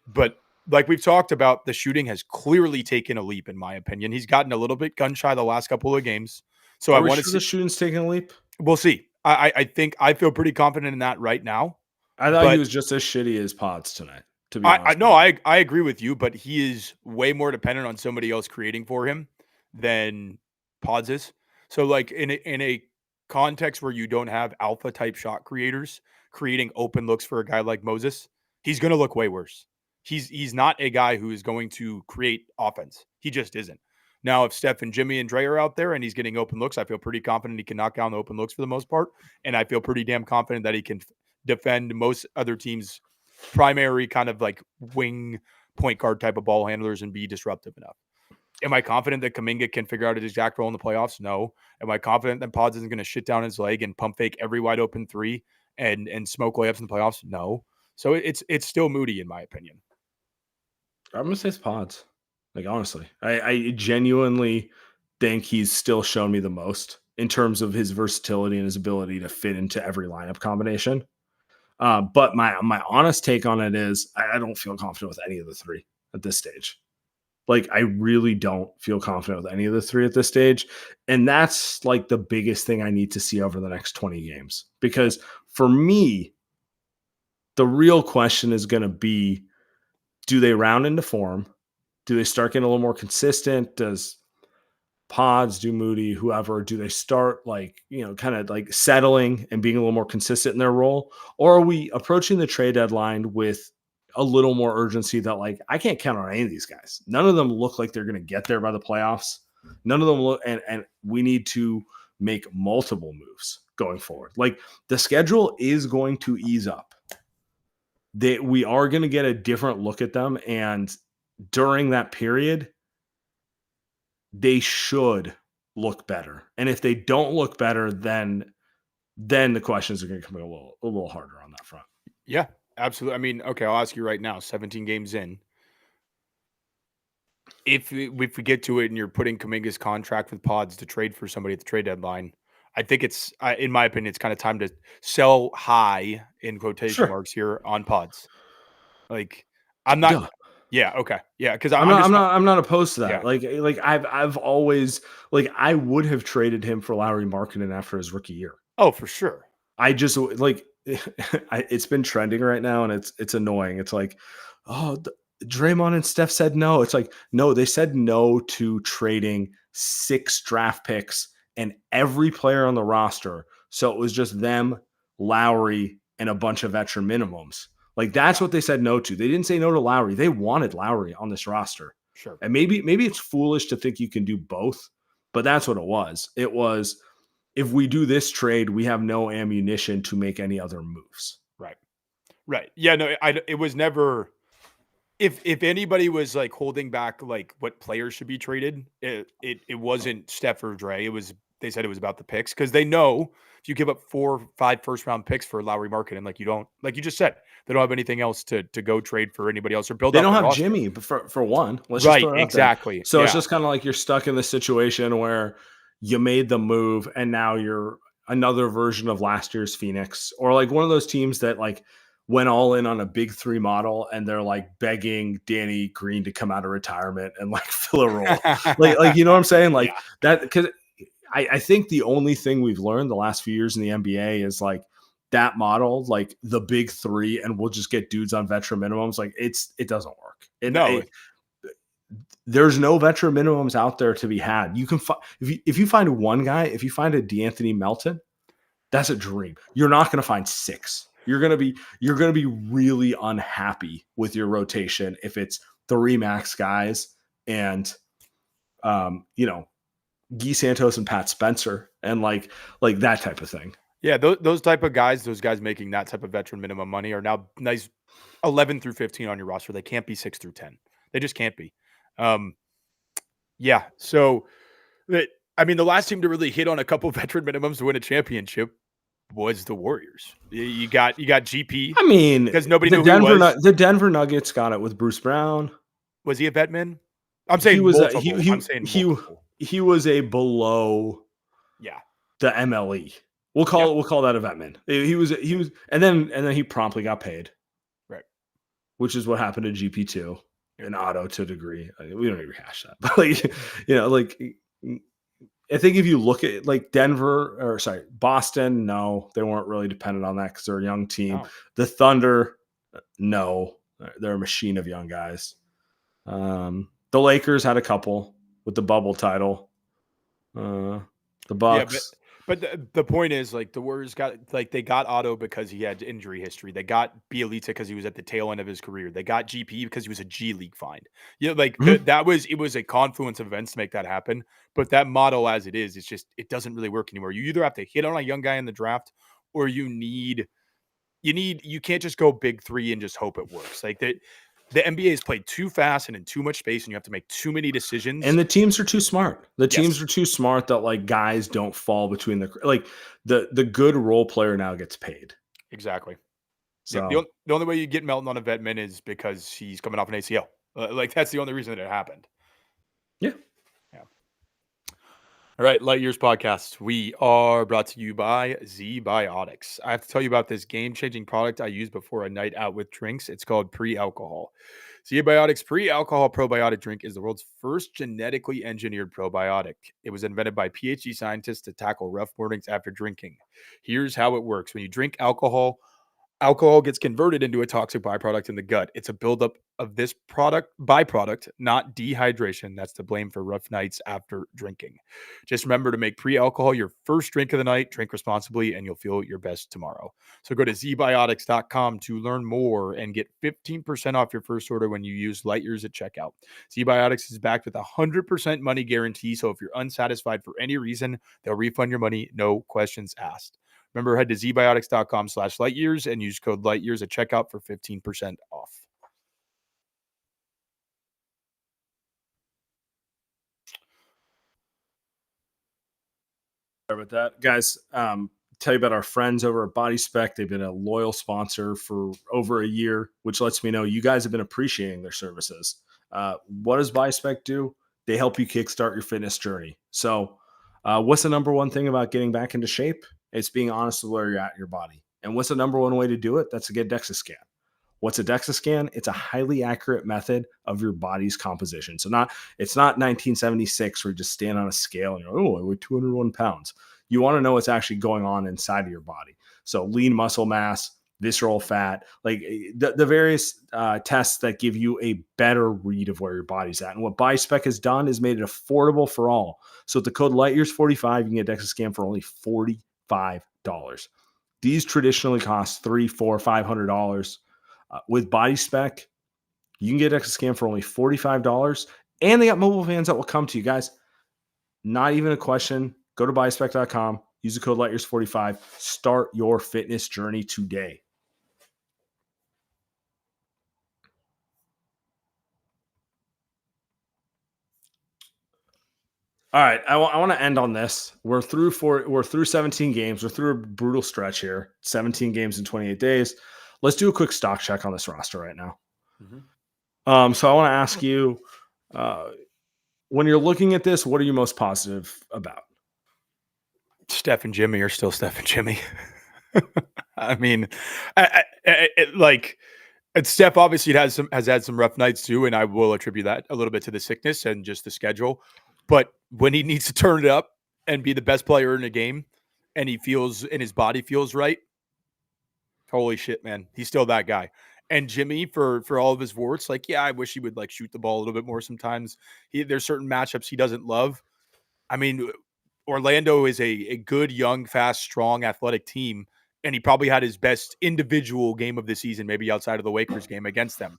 but like we've talked about, the shooting has clearly taken a leap, in my opinion. He's gotten a little bit gun shy the last couple of games. So I want to see the shooting's taking a leap. We'll see. I think I feel pretty confident in that right now. I thought he was just as shitty as Pods tonight. To be honest, I agree with you, but he is way more dependent on somebody else creating for him than Pods is. So, like in a context where you don't have alpha type shot creators creating open looks for a guy like Moses, he's going to look way worse. He's not a guy who is going to create offense. He just isn't. Now, if Steph and Jimmy and Dre are out there and he's getting open looks, I feel pretty confident he can knock down the open looks for the most part. And I feel pretty damn confident that he can defend most other teams' primary kind of like wing point guard type of ball handlers and be disruptive enough. Am I confident that Kuminga can figure out his exact role in the playoffs? No. Am I confident that Pods isn't going to shit down his leg and pump fake every wide open three and smoke layups in the playoffs? No. So it's still Moody in my opinion. I'm going to say it's Pods. Like, honestly, I genuinely think he's still shown me the most in terms of his versatility and his ability to fit into every lineup combination. But my honest take on it is I don't feel confident with any of the three at this stage. Like, I really don't feel confident with any of the three at this stage. And that's like the biggest thing I need to see over the next 20 games. Because for me, the real question is going to be, do they round into form? Do they start getting a little more consistent? Does Pods, do Moody, whoever, do they start like, kind of like settling and being a little more consistent in their role? Or are we approaching the trade deadline with a little more urgency that like, I can't count on any of these guys. None of them look like they're going to get there by the playoffs. None of them look, and we need to make multiple moves going forward. Like the schedule is going to ease up. We are going to get a different look at them. And during that period, they should look better. And if they don't look better, then the questions are going to come a little harder on that front. Yeah, absolutely. I mean, okay, I'll ask you right now, 17 games in. If we get to it and you're putting Kuminga's contract with Pods to trade for somebody at the trade deadline, I think it's, in my opinion, it's kind of time to sell high in quotation marks here on Pods. Like, I'm not. Duh. Yeah. Okay. Yeah. Because I'm not opposed to that. Yeah. Like I've always like I would have traded him for Lauri Markkanen after his rookie year. Oh, for sure. I just like it's been trending right now, and it's annoying. It's like, oh, Draymond and Steph said no. It's like, no, they said no to trading 6 draft picks and every player on the roster. So it was just them, Lowry, and a bunch of veteran minimums. Like that's what they said no to. They didn't say no to Lowry. They wanted Lowry on this roster. Sure. And maybe it's foolish to think you can do both, but that's what it was. It was, if we do this trade, we have no ammunition to make any other moves. Right. Right. Yeah, no, it was never, if anybody was like holding back like what players should be traded, it wasn't Steph or Dre. They said it was about the picks because they know if you give up 4 or 5 first round picks for Lauri Markkanen, like you just said, they don't have anything else to go trade for anybody else or build. They don't have Jimmy for one. Right, exactly. So it's just kind of like you're stuck in the situation where you made the move and now you're another version of last year's Phoenix, or like one of those teams that like went all in on a big three model, and they're like begging Danny Green to come out of retirement and like fill a role. like you know what I'm saying? Like that, because I think the only thing we've learned the last few years in the NBA is like that model, like the big three, and we'll just get dudes on veteran minimums. Like it doesn't work. There's no veteran minimums out there to be had. You can if you find one guy, if you find a DeAnthony Melton, that's a dream. You're not going to find six. You're going to be really unhappy with your rotation if it's three max guys and Guy Santos and Pat Spencer and like that type of thing. Yeah, those type of guys, those guys making that type of veteran minimum money are now nice 11 through 15 on your roster. They can't be 6 through 10. They just can't be. Yeah. So the last team to really hit on a couple veteran minimums to win a championship was the Warriors. You got GP. I mean, because nobody knew who he was. The Denver Nuggets got it with Bruce Brown. Was he a vet min? I'm saying he was a below the MLE. We'll call that a vet min. He was and then he promptly got paid. Right. Which is what happened to GP2 and Otto to a degree. I mean, we don't even rehash that. But I think if you look at like Boston, no, they weren't really dependent on that because they're a young team. No. The Thunder, no, they're a machine of young guys. The Lakers had a couple with the bubble title. The Bucks. Yeah, but the point is, like, the Warriors they got Otto because he had injury history. They got Bielitsa because he was at the tail end of his career. They got GP because he was a G League find. It was a confluence of events to make that happen. But that model as it is, it doesn't really work anymore. You either have to hit on a young guy in the draft, or you can't just go big three and just hope it works. Like that. The NBA has played too fast and in too much space, and you have to make too many decisions. And the teams are too smart. Teams are too smart that like guys don't fall between the good role player now gets paid. Exactly. So the only way you get Melton on a vet min is because he's coming off an ACL. That's the only reason that it happened. Yeah. All right, Light Years Podcast. We are brought to you by Z-Biotics. I have to tell you about this game-changing product I use before a night out with drinks. It's called Pre-Alcohol. Z-Biotics Pre-Alcohol Probiotic Drink is the world's first genetically engineered probiotic. It was invented by PhD scientists to tackle rough mornings after drinking. Here's how it works. When you drink alcohol gets converted into a toxic byproduct in the gut. It's a buildup of this byproduct, not dehydration. That's to blame for rough nights after drinking. Just remember to make pre-alcohol your first drink of the night. Drink responsibly, and you'll feel your best tomorrow. So go to zbiotics.com to learn more and get 15% off your first order when you use Light Years at checkout. Z-Biotics is backed with a 100% money guarantee, so if you're unsatisfied for any reason, they'll refund your money, no questions asked. Remember, head to zbiotics.com/lightyears and use code lightyears at checkout for 15% off. Sorry about that, guys. Tell you about our friends over at Body Spec. They've been a loyal sponsor for over a year, which lets me know you guys have been appreciating their services. What does Body Spec do? They help you kickstart your fitness journey. So what's the number one thing about getting back into shape? It's being honest with where you're at in your body. And what's the number one way to do it? That's to get a DEXA scan. What's a DEXA scan? It's a highly accurate method of your body's composition. So it's not 1976 where you just stand on a scale and you're, I weigh 201 pounds. You want to know what's actually going on inside of your body. So lean muscle mass, visceral fat, like the various tests that give you a better read of where your body's at. And what BioSpec has done is made it affordable for all. So with the code LightYears45, you can get a DEXA scan for only $45. These traditionally cost $300, $400, $500. With Body Spec, you can get a DEXA scan for only $45, and they got mobile vans that will come to you guys. Not even a question. Go to bodyspec.com, use the code LightYears45, start your fitness journey today. All right, I want to end on this. We're through 17 games. We're through a brutal stretch here. 17 games in 28 days. Let's do a quick stock check on this roster right now. Mm-hmm. So I want to ask you, when you're looking at this, what are you most positive about? Steph and Jimmy are still Steph and Jimmy. I mean, Like, and Steph obviously has had some rough nights too, and I will attribute that a little bit to the sickness and just the schedule. But when he needs to turn it up and be the best player in a game, and he feels and his body feels right, holy shit, man, he's still that guy. And Jimmy, for all of his warts, like, yeah, I wish he would like shoot the ball a little bit more sometimes. There's certain matchups he doesn't love. I mean, Orlando is a good, young, fast, strong, athletic team, and he probably had his best individual game of the season, maybe outside of the Lakers game against them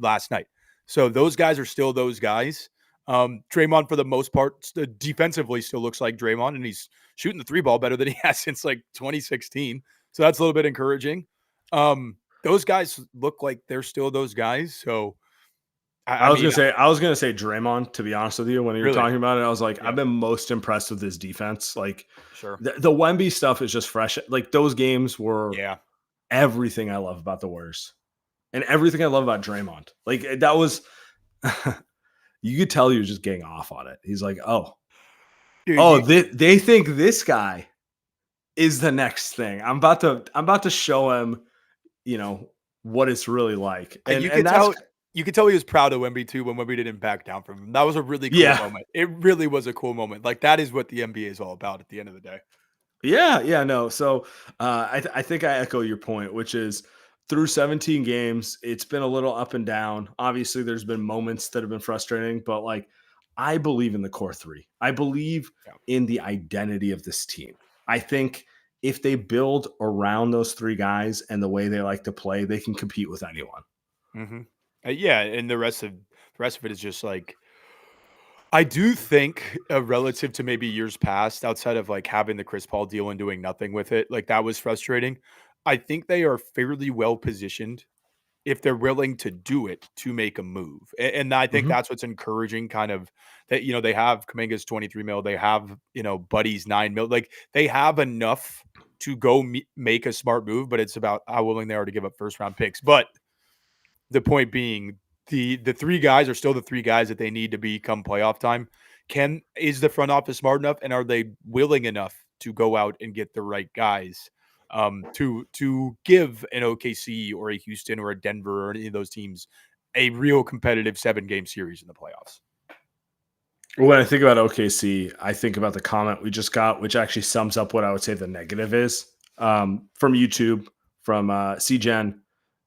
last night. So those guys are still those guys. Draymond, for the most part, defensively still looks like Draymond, and he's shooting the three ball better than he has since like 2016. So that's a little bit encouraging. Those guys look like they're still those guys. So I was gonna say Draymond, to be honest with you, when you were Really? talking about it. I was like, Yeah. I've been most impressed with his defense. Like Sure. the Wemby stuff is just fresh. Like those games were Yeah. everything I love about the Warriors and everything I love about Draymond. Like that was, you could tell he was just getting off on it. He's like, Dude, they think this guy is the next thing. I'm about to show him, what it's really like. And you and could that's tell he was proud of Wemby too when Wemby didn't back down from him. That was a really cool yeah. moment. It really was a cool moment. Like that is what the NBA is all about at the end of the day. Yeah, no. So I think I echo your point, which is through 17 games, it's been a little up and down. Obviously, there's been moments that have been frustrating, but like I believe in the core three. I believe in the identity of this team. I think if they build around those three guys and the way they like to play, they can compete with anyone. Mm-hmm. Yeah, and the rest of it is just like I do think relative to maybe years past, outside of like having the Chris Paul deal and doing nothing with it, like that was frustrating. I think they are fairly well positioned if they're willing to do it to make a move. And I think Mhm. that's what's encouraging kind of that, they have Kuminga's 23 mil, they have, Buddy's 9 mil, like they have enough to go make a smart move, but it's about how willing they are to give up first round picks. But the point being, the three guys are still the three guys that they need to become playoff time. Is the front office smart enough, and are they willing enough to go out and get the right guys to give an OKC or a Houston or a Denver or any of those teams a real competitive 7-game series in the playoffs? When I think about OKC, I think about the comment we just got, which actually sums up what I would say the negative is. From YouTube, from CGen,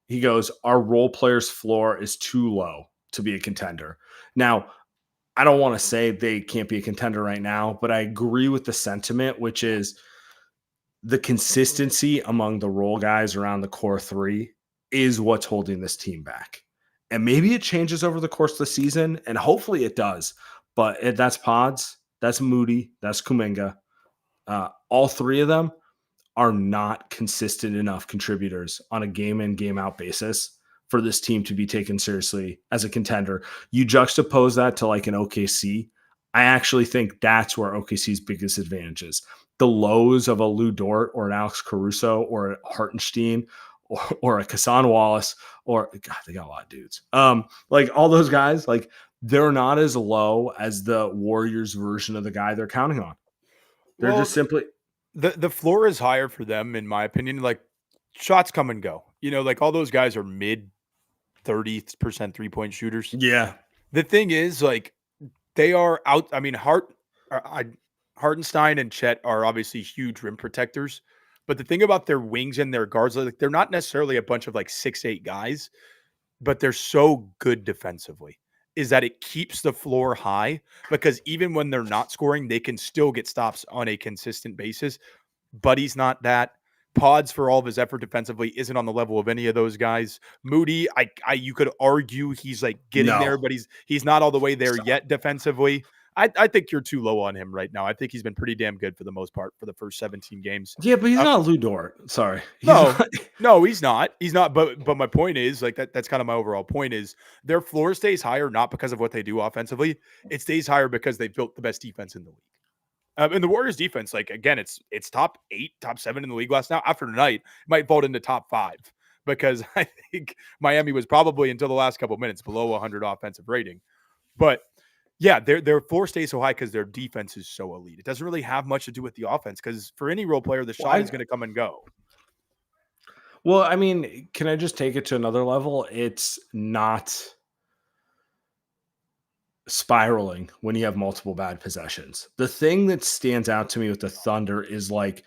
he goes, our role players' floor is too low to be a contender. Now, I don't want to say they can't be a contender right now, but I agree with the sentiment, which is the consistency among the role guys around the core three is what's holding this team back. And maybe it changes over the course of the season, and hopefully it does. But that's Pods, that's Moody, that's Kuminga. All three of them are not consistent enough contributors on a game in, game out basis for this team to be taken seriously as a contender. You juxtapose that to like an OKC. I actually think that's where OKC's biggest advantage is. The lows of a Lou Dort or an Alex Caruso or a Hartenstein or a Kassan Wallace or God, they got a lot of dudes. Like all those guys, like they're not as low as the Warriors version of the guy they're counting on. They're Well, just simply the floor is higher for them, in my opinion. Like shots come and go. Like all those guys are mid 30% 3-point shooters. yeah. The thing is, like, they are out. I mean, Hartenstein and Chet are obviously huge rim protectors. But the thing about their wings and their guards, like, they're not necessarily a bunch of like 6'8" guys, but they're so good defensively. Is that it keeps the floor high because even when they're not scoring, they can still get stops on a consistent basis. Buddy's not that. Pods, for all of his effort defensively, isn't on the level of any of those guys. Moody, you could argue he's like getting there, No. but he's not all the way there Stop. yet defensively. I think you're too low on him right now. I think he's been pretty damn good for the most part for the first 17 games. Yeah, but he's not Lou Dort. Sorry. No, he's not. He's not. But my point is, like, that's kind of my overall point is their floor stays higher not because of what they do offensively. It stays higher because they built the best defense in the league. And the Warriors defense, like, again, it's top 8, top 7 in the league last now. After tonight, it might vault into top 5 because I think Miami was probably until the last couple of minutes below 100 offensive rating. But yeah, their floor stays so high because their defense is so elite. It doesn't really have much to do with the offense because for any role player, the shot is going to come and go. Well, I mean, can I just take it to another level? It's not spiraling when you have multiple bad possessions. The thing that stands out to me with the Thunder is like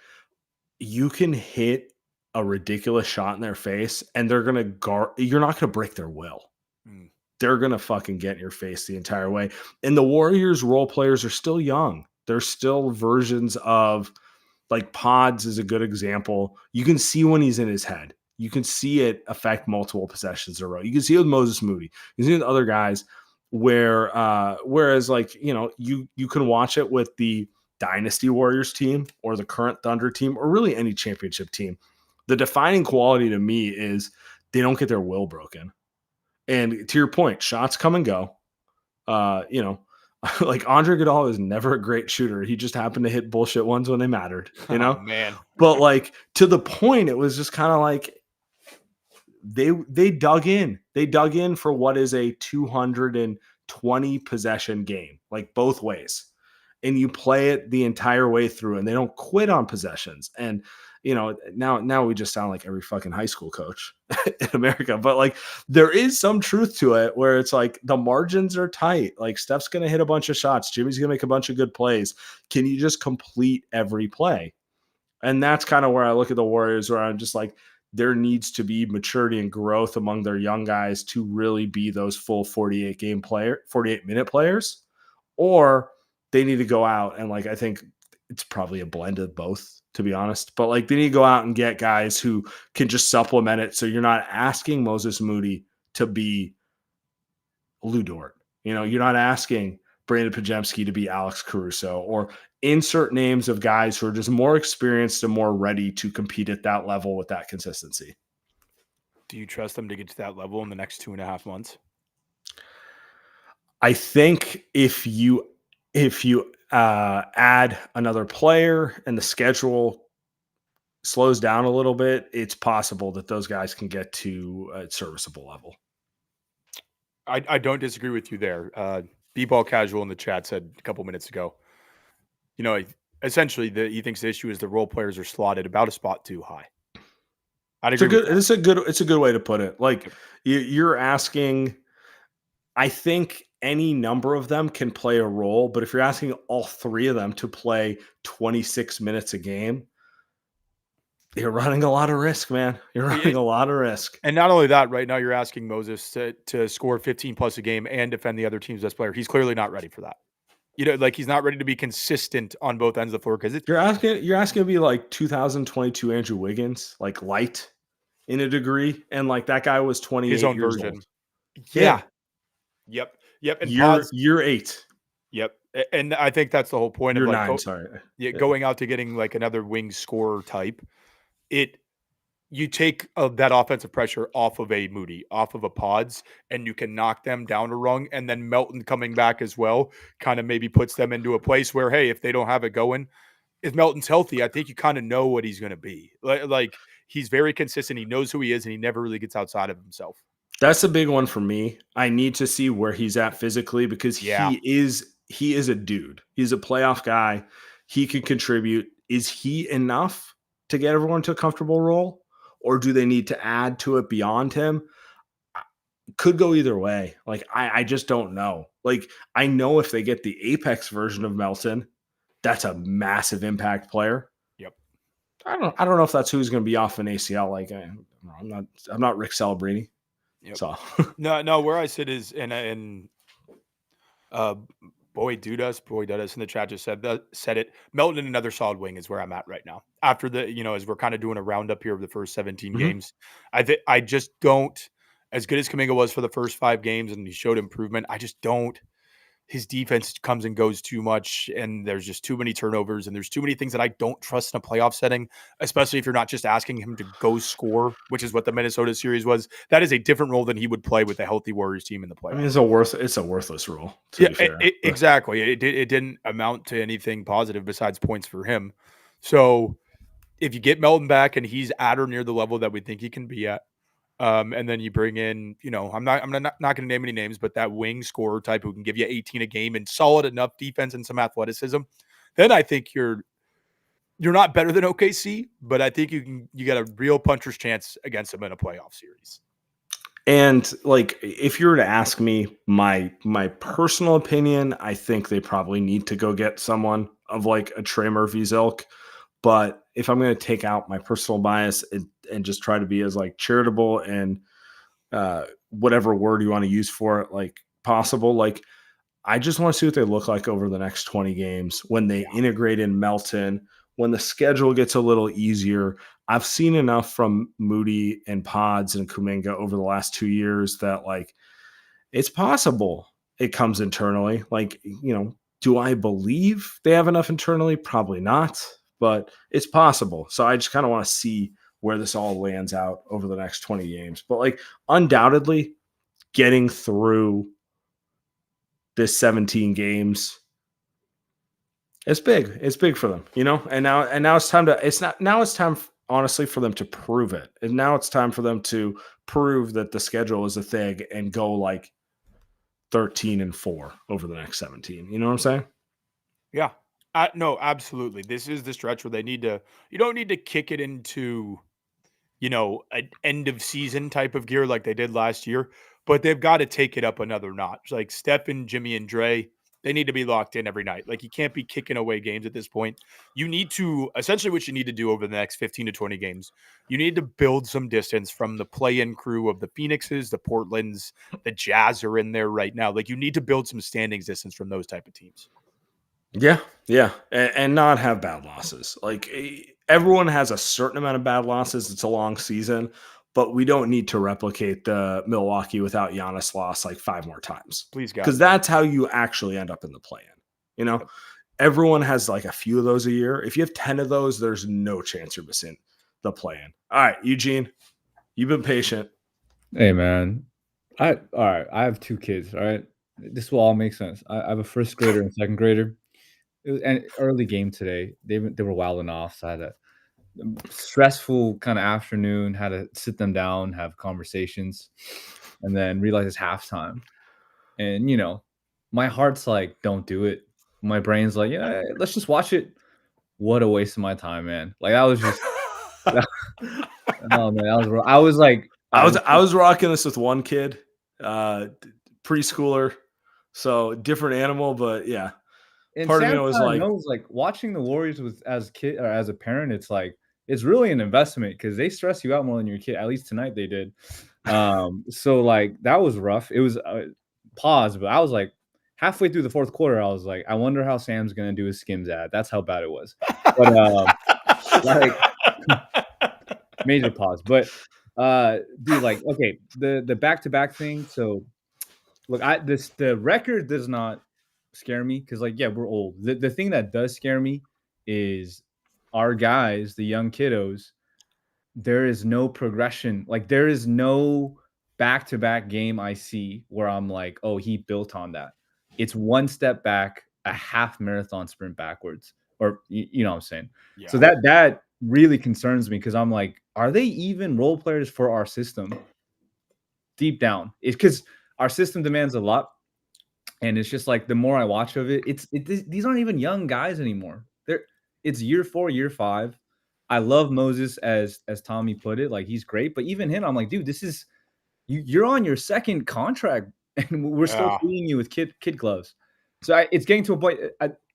you can hit a ridiculous shot in their face and they're going to guard, you're not going to break their will. Mm. They're going to fucking get in your face the entire way. And the Warriors role players are still young. They're still versions of like Pods is a good example. You can see when he's in his head. You can see it affect multiple possessions in a row. You can see it with Moses Moody. You can see it with other guys where whereas like, you know, you can watch it with the Dynasty Warriors team or the current Thunder team or really any championship team. The defining quality to me is they don't get their will broken. And to your point, shots come and go. You know, like Andre Iguodala is never a great shooter. He just happened to hit bullshit ones when they mattered, you know? Oh, man. But like to the point, it was just kind of like they dug in. They dug in for what is a 220 possession game, like both ways. And you play it the entire way through and they don't quit on possessions. And you know, now we just sound like every fucking high school coach in America, but like there is some truth to it where it's like the margins are tight. Like Steph's going to hit a bunch of shots. Jimmy's going to make a bunch of good plays. Can you just complete every play? And that's kind of where I look at the Warriors, where I'm just like, there needs to be maturity and growth among their young guys to really be those full 48 minute players, or they need to go out and like, I think it's probably a blend of both, to be honest, but like they need to go out and get guys who can just supplement it. So you're not asking Moses Moody to be Lou Dort. You know, you're not asking Brandon Pajemski to be Alex Caruso, or insert names of guys who are just more experienced and more ready to compete at that level with that consistency. Do you trust them to get to that level in the next 2.5 months? I think if you add another player and the schedule slows down a little bit, it's possible that those guys can get to a serviceable level. I don't disagree with you there. B-Ball Casual in the chat said a couple minutes ago, you know, essentially he thinks the issue is the role players are slotted about a spot too high. I'd agree with that. It's a good way to put it. Like you're asking, I think any number of them can play a role, but if you're asking all three of them to play 26 minutes a game, you're running a lot of risk, man. You're running a lot of risk. And not only that, right now you're asking Moses to score 15 plus a game and defend the other team's best player. He's clearly not ready for that. You know, like he's not ready to be consistent on both ends of the floor because you're asking to be like 2022 Andrew Wiggins, like light in a degree, and like that guy was 28 his own years version. old. Yeah. Yep. And year 8. Yep. And I think that's the whole point year of like 9, sorry. Yeah, going out to getting like another wing scorer type. You take that offensive pressure off of a Moody, off of a Pods, and you can knock them down a rung. And then Melton coming back as well kind of maybe puts them into a place where, hey, if they don't have it going, if Melton's healthy, I think you kind of know what he's going to be. Like he's very consistent. He knows who he is, and he never really gets outside of himself. That's a big one for me. I need to see where he's at physically because he is a dude. He's a playoff guy. He can contribute. Is he enough to get everyone to a comfortable role? Or do they need to add to it beyond him? Could go either way. Like, I just don't know. Like, I know if they get the apex version of Melton, that's a massive impact player. Yep. I don't know if that's who's going to be off an ACL. Like, I'm not Rick Celebrini. Yep. So no, where I sit is Boy Dudas in the chat just said it. Melton and another solid wing is where I'm at right now. After as we're kind of doing a roundup here of the first 17 games, I just don't, as good as Kuminga was for the first 5 games and he showed improvement, I just don't. His defense comes and goes too much, and there's just too many turnovers, and there's too many things that I don't trust in a playoff setting, especially if you're not just asking him to go score, which is what the Minnesota series was. That is a different role than he would play with a healthy Warriors team in the playoffs. I mean, it's a worthless role. Exactly. It didn't amount to anything positive besides points for him. So if you get Melton back and he's at or near the level that we think he can be at, and then you bring in, I'm not going to name any names, but that wing scorer type who can give you 18 a game and solid enough defense and some athleticism, then I think you're you're not better than OKC, but I think you got a real puncher's chance against them in a playoff series. And like, if you were to ask me my personal opinion, I think they probably need to go get someone of like a Trey Murphy's ilk. But if I'm going to take out my personal bias and just try to be as like charitable and whatever word you want to use for it, like possible, like I just want to see what they look like over the next 20 games when they integrate in Melton, when the schedule gets a little easier. I've seen enough from Moody and Pods and Kuminga over the last 2 years that like it's possible it comes internally. Like, do I believe they have enough internally? Probably not, but it's possible. So I just kind of want to see where this all lands out over the next 20 games. But like undoubtedly getting through this 17 games, it's big. It's big for them, and now it's time honestly for them to prove it. And now it's time for them to prove that the schedule is a thing and go like 13-4 over the next 17. You know what I'm saying? Yeah. No, absolutely. This is the stretch where you don't need to kick it into, an end of season type of gear like they did last year, but they've got to take it up another notch. Like Stephen, Jimmy, and Dre, they need to be locked in every night. Like you can't be kicking away games at this point. You need to, essentially what you need to do over the next 15 to 20 games, you need to build some distance from the play-in crew of the Phoenixes, the Portlands, the Jazz are in there right now. Like you need to build some standings distance from those type of teams. Yeah. And not have bad losses. Like everyone has a certain amount of bad losses. It's a long season, but we don't need to replicate the Milwaukee without Giannis loss like 5 more times. Please, God. Because that's how you actually end up in the play-in. Everyone has like a few of those a year. If you have 10 of those, there's no chance you're missing the play-in. All right, Eugene, you've been patient. Hey, man. All right. I have 2 kids. All right. This will all make sense. I have a first grader and second grader. It was an early game today. They were wilding off. So I had a stressful kind of afternoon, had to sit them down, have conversations, and then realize it's halftime. And, my heart's like, don't do it. My brain's like, yeah, let's just watch it. What a waste of my time, man. Like, I was just, oh, man, I was like, I was rocking this with one kid, preschooler. So different animal, but yeah. And part Sam of me was like, knows, like watching the Warriors as a kid or as a parent, it's like it's really an investment because they stress you out more than your kid. At least tonight they did. So like that was rough. It was pause, but I was like halfway through the fourth quarter, I was like, I wonder how Sam's gonna do his Skims ad. That's how bad it was. But like major pause. But dude, like okay, the back-to-back thing. So look, the record does not scare me because like, yeah, we're old. The thing that does scare me is our guys, the young kiddos, there is no progression. Like there is no back-to-back game I see where I'm like, oh, he built on that. It's one step back, a half marathon sprint backwards, or you know what I'm saying? Yeah. So that really concerns me because I'm like, are they even role players for our system? Deep down, it's because our system demands a lot. And it's just like the more I watch of it, these aren't even young guys anymore. It's year 4, year 5. I love Moses as Tommy put it, like he's great. But even him, I'm like, dude, this is you're on your second contract, and we're still feeding you with kid gloves. So it's getting to a point.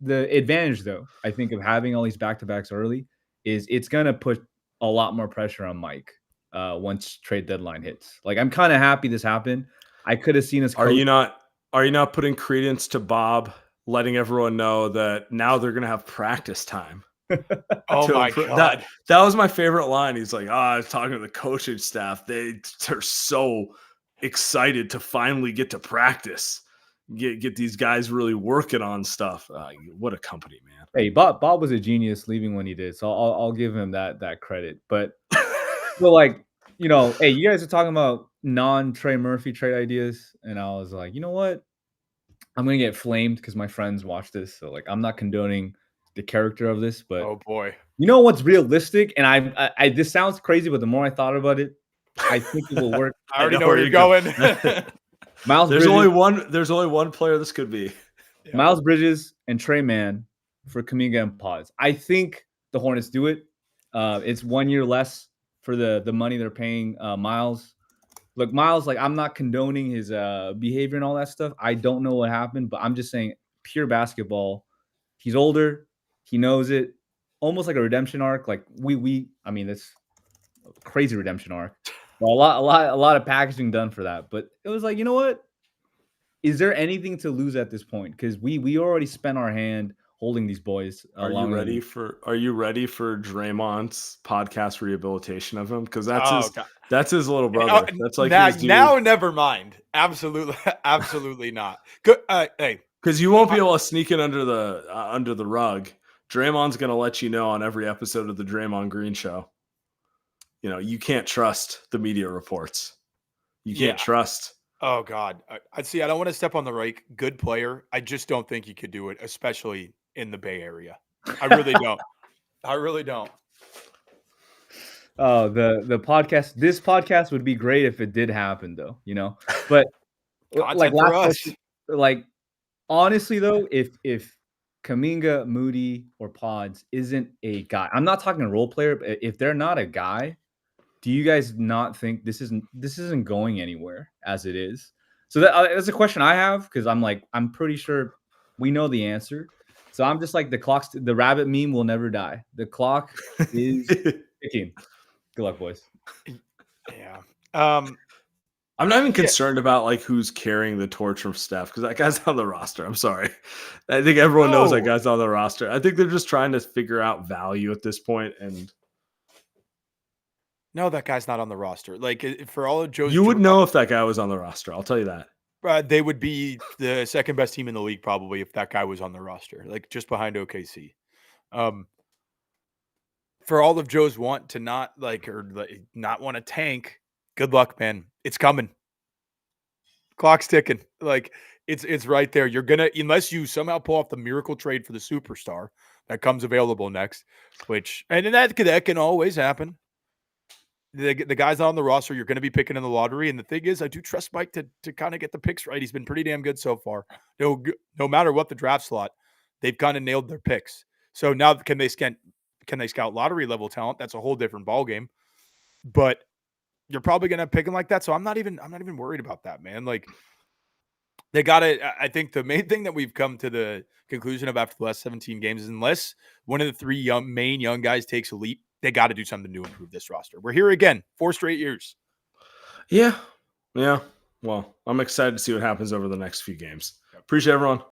The advantage, though, I think of having all these back-to-backs early is it's gonna put a lot more pressure on Mike once trade deadline hits. Like I'm kind of happy this happened. I could have seen us. Are you not putting credence to Bob letting everyone know that now they're going to have practice time? Oh my God. That was my favorite line. He's like, I was talking to the coaching staff. They're so excited to finally get to practice, get these guys really working on stuff. What a company, man. Hey, Bob was a genius leaving when he did. So I'll give him that credit. But like, hey, you guys are talking about non-Trey Murphy trade ideas. And I was like, you know what? I'm going to get flamed because my friends watch this. So like, I'm not condoning the character of this, but oh boy, you know what's realistic? And I this sounds crazy, but the more I thought about it, I think it will work. I already know where you're going. Miles there's Bridges, there's only one player this could be. Yeah. Miles Bridges and Trey Mann for Kuminga and Pods. I think the Hornets do it. It's 1 year less for the money they're paying Miles. Look, Miles, like I'm not condoning his behavior and all that stuff. I don't know what happened, but I'm just saying pure basketball. He's older. He knows it. Almost like a redemption arc. Like I mean, it's a crazy redemption arc. Well, a lot of packaging done for that. But it was like, you know what? Is there anything to lose at this point? Because we already spent our hand holding these boys. Are you ready for Draymond's podcast rehabilitation of him? Because that's his little brother. That's like his dude. Now never mind. Absolutely not. Good. Hey, because you won't be able to sneak it under the rug. Draymond's gonna let you know on every episode of the Draymond Green show. You know, you can't trust the media reports. You can't trust. Oh God, I see. I don't want to step on the rake. Good player. I just don't think he could do it, especially in the Bay Area. I really don't. I really don't. Oh, the podcast. This podcast would be great if it did happen, though. You know, but like last question, like honestly though, if Kuminga, Moody, or Pods isn't a guy, I'm not talking a role player, but if they're not a guy, do you guys not think this isn't going anywhere as it is? So that's a question I have because I'm pretty sure we know the answer. So I'm just like the rabbit meme will never die. The clock is ticking. Good luck, boys. Yeah. I'm not even concerned about like who's carrying the torch from Steph because that guy's on the roster. I'm sorry. I think everyone knows that guy's on the roster. I think they're just trying to figure out value at this point. And no, that guy's not on the roster. Like for all of Joe's, you would know if that guy was on the roster. I'll tell you that. They would be the second best team in the league probably if that guy was on the roster, like just behind OKC. For all of Joe's want to not want to tank, good luck, man. It's coming. Clock's ticking. Like it's right there. You're gonna, unless you somehow pull off the miracle trade for the superstar that comes available next, and that can always happen. The guys on the roster, you're going to be picking in the lottery. And the thing is, I do trust Mike to kind of get the picks right. He's been pretty damn good so far. No matter what the draft slot, they've kind of nailed their picks. So now can they scout lottery level talent? That's a whole different ballgame. But you're probably going to pick them like that. So I'm not even worried about that, man. Like they got it. I think the main thing that we've come to the conclusion of after the last 17 games is unless one of the three main young guys takes a leap, they got to do something to improve this roster. We're here again, 4 straight years. Yeah. Well, I'm excited to see what happens over the next few games. Appreciate everyone.